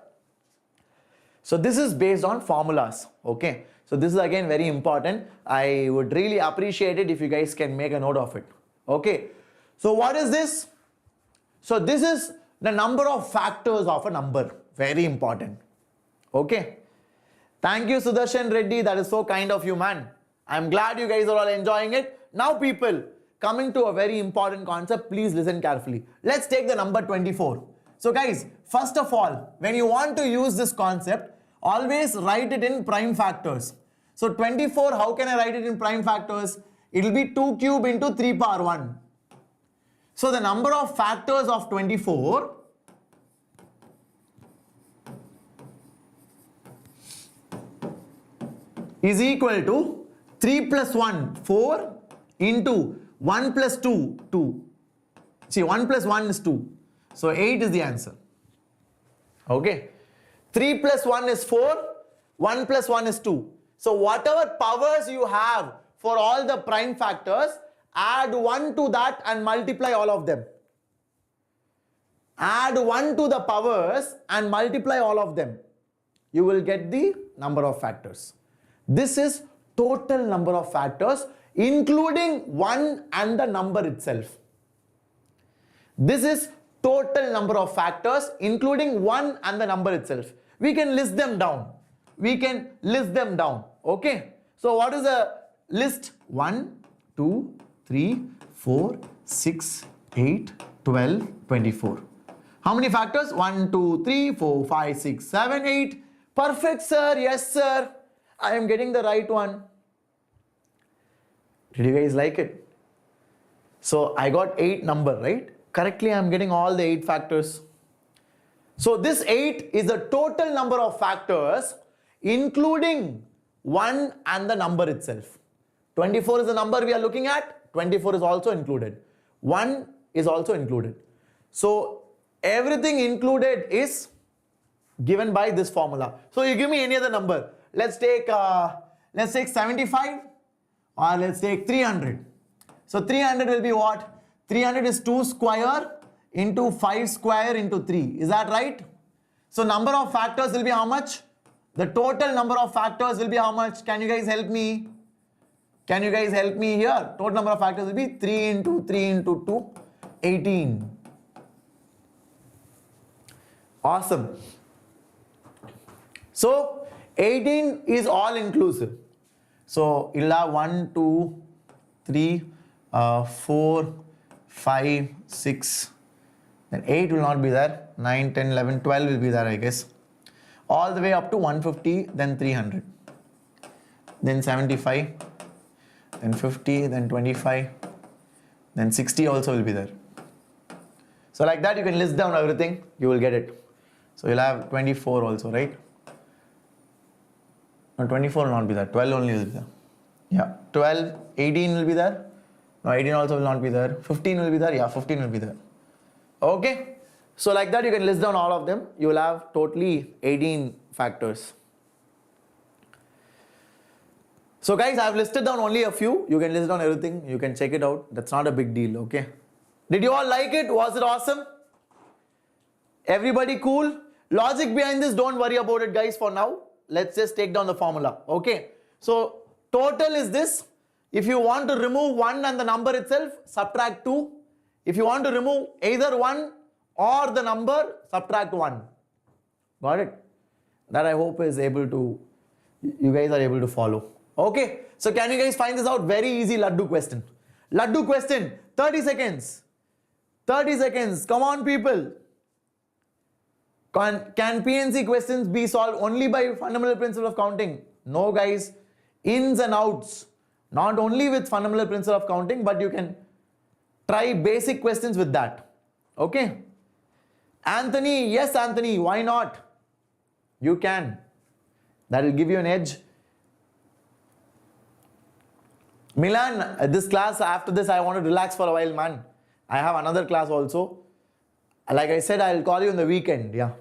So this is based on formulas. Okay. So this is again very important. I would really appreciate it if you guys can make a note of it. Okay. So what is this? So this is the number of factors of a number. Very important. Okay. Thank you, Sudarshan Reddy. That is so kind of you, man. I'm glad you guys are all enjoying it. Now, people, coming to a very important concept, please listen carefully. Let's take the number 24. So guys, first of all, when you want to use this concept, always write it in prime factors. So 24, how can I write it in prime factors? It will be 2 cube into 3 power 1. So the number of factors of 24 is equal to 3 plus 1, 4 into 1 plus 2, 2. See, 1 plus 1 is 2. So 8 is the answer. Okay. 3 plus 1 is 4. 1 plus 1 is 2. So whatever powers you have for all the prime factors, add 1 to that and multiply all of them. Add 1 to the powers and multiply all of them. You will get the number of factors. This is total number of factors, including 1 and the number itself. This is total number of factors, including 1 and the number itself. We can list them down. Okay. So what is the list? 1, 2, 3, 4, 6, 8, 12, 24. How many factors? 1, 2, 3, 4, 5, 6, 7, 8. Perfect, sir. Yes, sir. I am getting the right one. Did you guys like it? So I got 8 number, right? Correctly, I am getting all the 8 factors. So this 8 is the total number of factors, including 1 and the number itself. 24 is the number we are looking at. 24 is also included. 1 is also included. So everything included is given by this formula. So you give me any other number. Let's take 75 or let's take 300. So 300 will be what? 300 is 2 square into 5 square into 3. Is that right? So number of factors will be how much? The total number of factors will be how much? Can you guys help me? Can you guys help me here? Total number of factors will be 3 into 3 into 2, 18. Awesome. So 18 is all inclusive. So it'll have 1, 2, 3, 4, 5, 6. Then 8 will not be there. 9, 10, 11, 12 will be there, I guess. All the way up to 150, then 300. Then 75, then 50, then 25, then 60 also will be there. So like that you can list down everything, you will get it. So you'll have 24 also, right? No, 24 will not be there, 12 only will be there. Yeah, 12, 18 will be there. No, 18 also will not be there. 15 will be there. Yeah, 15 will be there. Okay. So like that you can list down all of them. You will have totally 18 factors. So guys, I have listed down only a few. You can list down everything. You can check it out. That's not a big deal. Okay. Did you all like it? Was it awesome? Everybody cool? Logic behind this, don't worry about it, guys, for now. Let's just take down the formula. Okay. So total is this. If you want to remove 1 and the number itself, subtract 2. If you want to remove either 1 or the number, subtract 1. Got it? That I hope is able to You guys are able to follow. Okay, so can you guys find this out? Very easy Laddu question. Laddu question, 30 seconds. 30 seconds, come on people. Can PNC questions be solved only by fundamental principle of counting? No guys, ins and outs. Not only with fundamental principle of counting, but you can try basic questions with that. Okay. Anthony, yes Anthony, why not? You can. That will give you an edge. Milan, this class, after this I want to relax for a while, man. I have another class also. Like I said, I'll call you in the weekend. Yeah.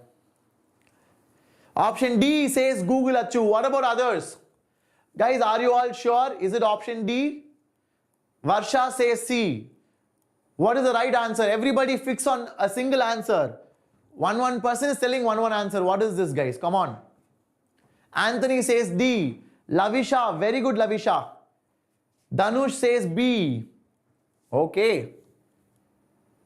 Option D says Google Achu. What about others? Guys, are you all sure? Is it option D? Varsha says C. What is the right answer? Everybody fix on a single answer. One person is telling one answer. What is this, guys? Come on. Anthony says D. Lavisha, very good Lavisha. Dhanush says B. Okay.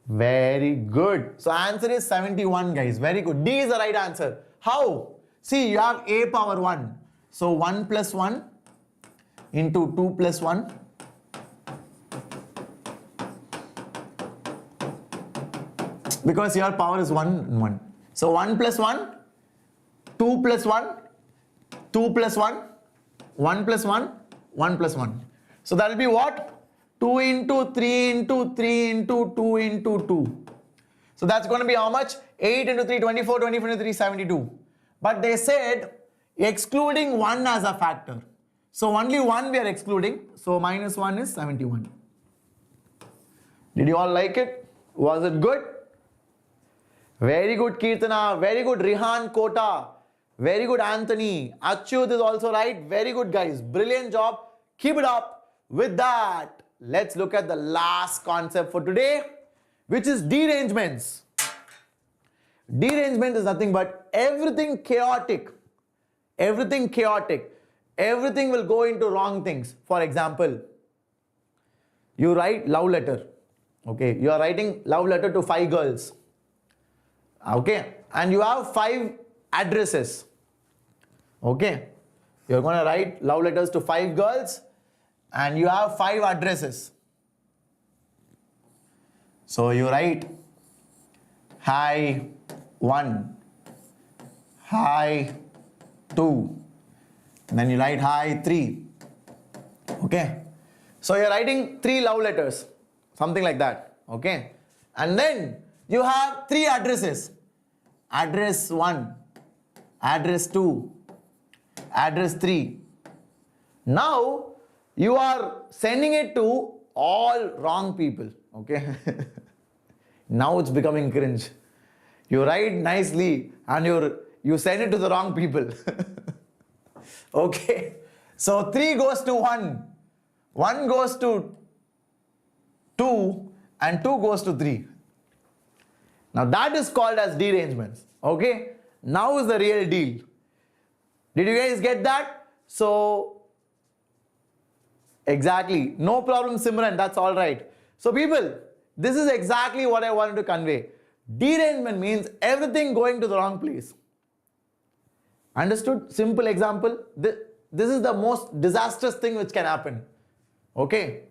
Very good. So answer is 71, guys. Very good. D is the right answer. How? See, you have a power 1. So 1 plus 1 into 2 plus 1. Because your power is 1, 1. So 1 plus 1, 2 plus 1, 2 plus 1, 1 plus 1, 1 plus 1. So that will be what? 2 into 3 into 3 into 2 into 2. So that's going to be how much? 8 into 3, 24, 24 into 3, 72. But they said excluding 1 as a factor. So only 1 we are excluding. So minus 1 is 71. Did you all like it? Was it good? Very good Kirtana. Very good Rihan Kota. Very good Anthony. Achyut is also right. Very good guys. Brilliant job. Keep it up. With that, let's look at the last concept for today, which is derangements. Derangement is nothing but everything chaotic. Everything chaotic. Everything will go into wrong things. For example, you write love letter. Okay, you are writing love letter to 5 girls. Okay, and you have 5 addresses. Okay, you're going to write love letters to 5 girls and you have 5 addresses. So you write hi 1, hi 2, and then you write hi 3. Okay, so you're writing 3 love letters, something like that. Okay, and then you have 3 addresses. Address 1, address 2, address 3. Now you are sending it to all wrong people. Okay. Now it's becoming cringe. You write nicely and you send it to the wrong people. Okay. So 3 goes to 1, 1 goes to 2, and 2 goes to 3. Now that is called as derangements. Okay. Now is the real deal. Did you guys get that? So exactly. No problem, Simran. That's all right. So people, this is exactly what I wanted to convey. Derangement means everything going to the wrong place. Understood? Simple example. This is the most disastrous thing which can happen. Okay.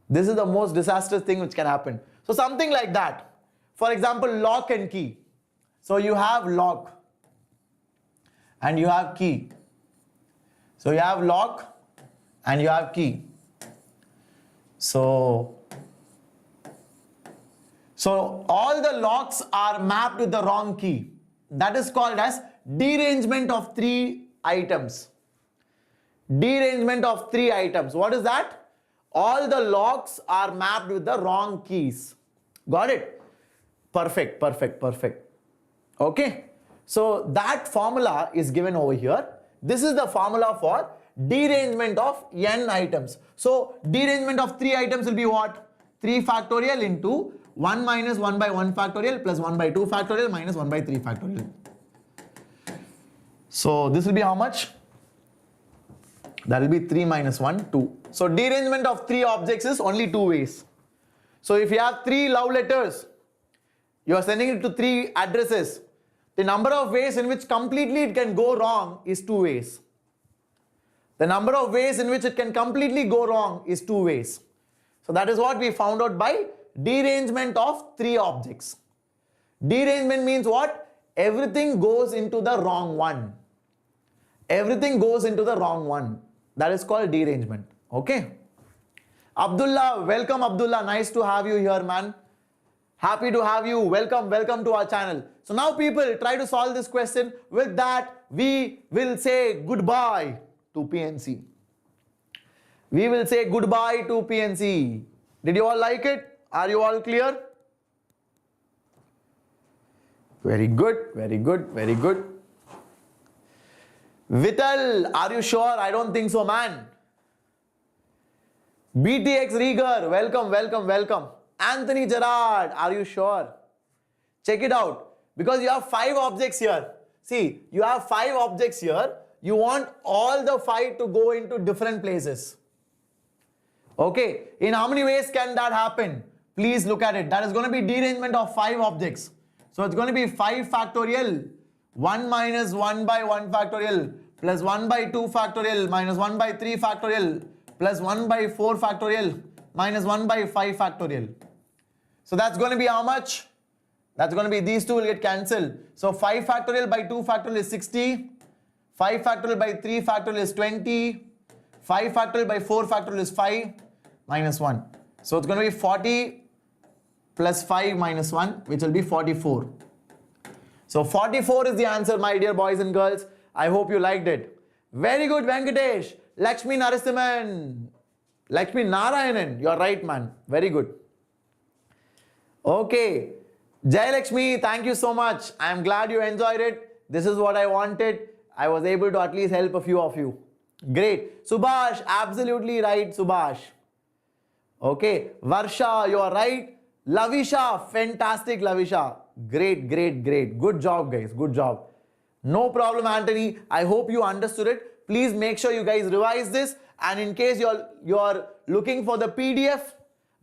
This is the most disastrous thing which can happen. So something like that. For example, lock and key. So you have lock and you have key. So you have lock and you have key. So all the locks are mapped with the wrong key. That is called as derangement of 3 items. Derangement of 3 items. What is that? All the locks are mapped with the wrong keys. Got it? Perfect, perfect, perfect. Okay. So that formula is given over here. This is the formula for derangement of n items. So derangement of 3 items will be what? 3 factorial into 1 minus 1 by 1 factorial plus 1 by 2 factorial minus 1 by 3 factorial. So this will be how much? That will be 3 minus 1, 2. So derangement of 3 objects is only 2 ways. So if you have 3 love letters, you are sending it to 3 addresses. The number of ways in which completely it can go wrong is 2 ways. The number of ways in which it can completely go wrong is 2 ways. So that is what we found out by derangement of 3 objects. Derangement means what? Everything goes into the wrong one. Everything goes into the wrong one. That is called derangement. Okay. Abdullah, welcome Abdullah. Nice to have you here, man. Happy to have you. Welcome to our channel. So now people, try to solve this question. With that, we will say goodbye to PNC. We will say goodbye to PNC. Did you all like it? Are you all clear? Very good, very good, very good. Vital, are you sure? I don't think so, man. BTX Rieger, welcome. Anthony Gerard, are you sure? Check it out. Because you have 5 objects here. See, you have 5 objects here. You want all the 5 to go into different places. Okay, in how many ways can that happen? Please look at it. That is going to be derangement of 5 objects. So it's going to be 5 factorial, 1 minus 1 by 1 factorial, plus 1 by 2 factorial, minus 1 by 3 factorial, plus 1 by 4 factorial, minus 1 by 5 factorial. So that's going to be how much? That's going to be, these two will get cancelled. So 5 factorial by 2 factorial is 60. 5 factorial by 3 factorial is 20. 5 factorial by 4 factorial is 5 minus 1. So it's going to be 40 plus 5 minus 1, which will be 44. So 44 is the answer, my dear boys and girls. I hope you liked it. Very good, Venkatesh. Lakshmi Narasimhan. Lakshmi Narayanan. You're right, man. Very good. Okay. Jai Lakshmi, thank you so much. I'm glad you enjoyed it. This is what I wanted. I was able to at least help a few of you. Great. Subhash, absolutely right, Subhash. Okay. Varsha, you are right. Lavisha, fantastic, Lavisha. Great. Good job, guys. Good job. No problem, Anthony. I hope you understood it. Please make sure you guys revise this. And in case you're looking for the PDF,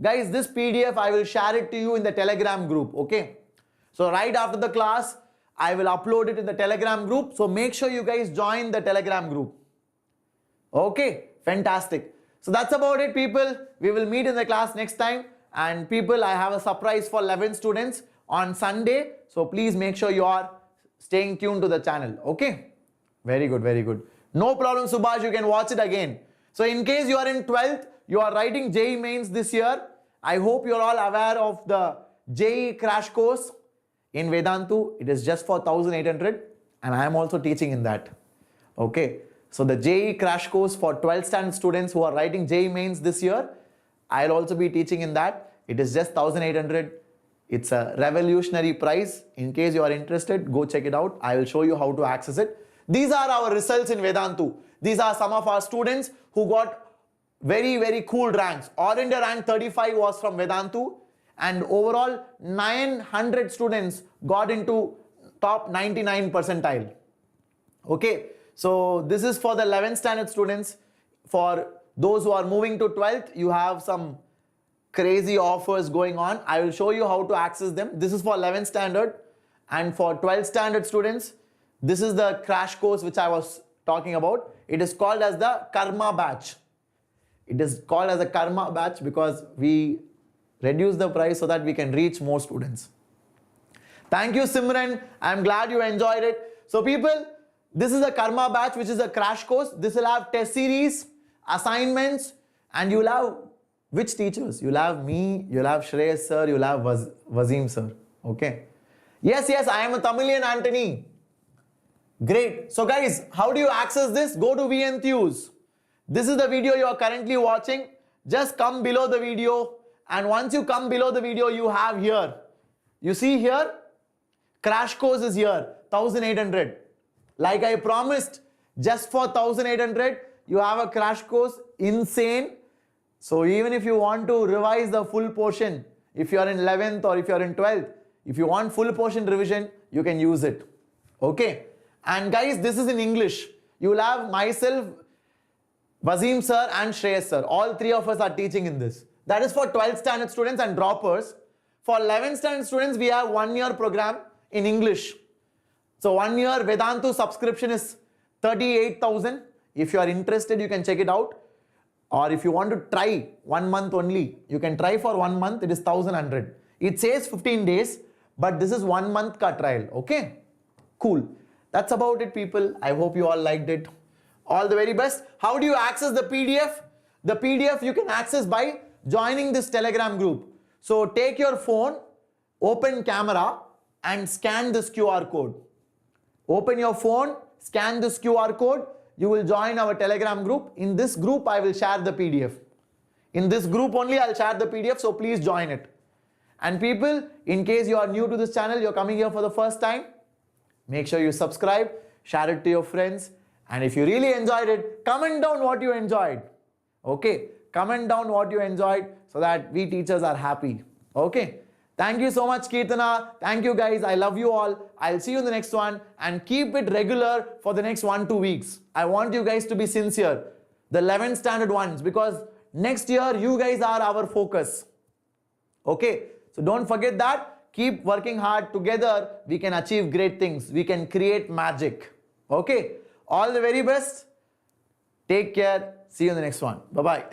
guys, this PDF, I will share it to you in the Telegram group. Okay. So right after the class, I will upload it in the Telegram group. So make sure you guys join the Telegram group. Okay. Fantastic. So that's about it, people. We will meet in the class next time. And people, I have a surprise for 11 students on Sunday. So please make sure you are staying tuned to the channel. Okay. Very good. No problem, Subhash. You can watch it again. So in case you are in 12th, you are writing JEE mains this year. I hope you are all aware of the JEE crash course in Vedantu. It is just for 1,800 and I am also teaching in that. Okay. So the JEE crash course for 12th standard students who are writing JEE mains this year, I'll also be teaching in that. It is just 1,800. It's a revolutionary price. In case you are interested, go check it out. I will show you how to access it. These are our results in Vedantu. These are some of our students who got very cool ranks. All India rank 35 was from Vedantu, and overall 900 students got into top 99 percentile. Okay, so this is for the 11th standard students. For those who are moving to 12th, you have some crazy offers going on. I will show you how to access them. This is for 11th standard, and for 12th standard students, this is the crash course which I was talking about. It is called as the Karma batch. It is called as a Karma batch because we reduce the price so that we can reach more students. Thank you, Simran. I'm glad you enjoyed it. So people, this is the Karma batch, which is a crash course. This will have test series, assignments, and you'll have which teachers? You'll have me, you'll have Shreyas sir, you'll have Wazim sir. Okay. Yes, I am a Tamilian, Anthony. Great. So guys, how do you access this? Go to JEE Enthuse. This is the video you are currently watching. Just come below the video, and once you come below the video, you have here. You see here, crash course is here, 1,800. Like I promised, just for 1,800, you have a crash course, insane. So even if you want to revise the full portion, if you are in 11th or if you are in 12th, if you want full portion revision, you can use it. Okay. And guys, this is in English. You will have myself, Wazim sir and Shreyas sir. All three of us are teaching in this. That is for 12th standard students and droppers. For 11th standard students, we have 1 year program in English. So 1 year Vedantu subscription is 38,000. If you are interested, you can check it out. Or if you want to try 1 month only, you can try for 1 month. It is 1100. It says 15 days, but this is 1 month ka trial. Okay, cool. That's about it, people. I hope you all liked it. All the very best. How do you access the PDF? The PDF you can access by joining this Telegram group. So take your phone, open camera and scan this QR code. Open your phone, scan this QR code. You will join our Telegram group. In this group, I will share the PDF. In this group only, I'll share the PDF. So please join it. And people, in case you are new to this channel, you're coming here for the first time, make sure you subscribe, share it to your friends. And if you really enjoyed it, comment down what you enjoyed. Okay, comment down what you enjoyed so that we teachers are happy. Okay, thank you so much, Kirtana. Thank you, guys. I love you all. I'll see you in the next one and keep it regular for the next 1-2 weeks. I want you guys to be sincere, the 11th standard ones, because next year you guys are our focus. Okay, so don't forget that. Keep working hard. Together we can achieve great things. We can create magic. Okay, all the very best. Take care. See you in the next one. Bye-bye.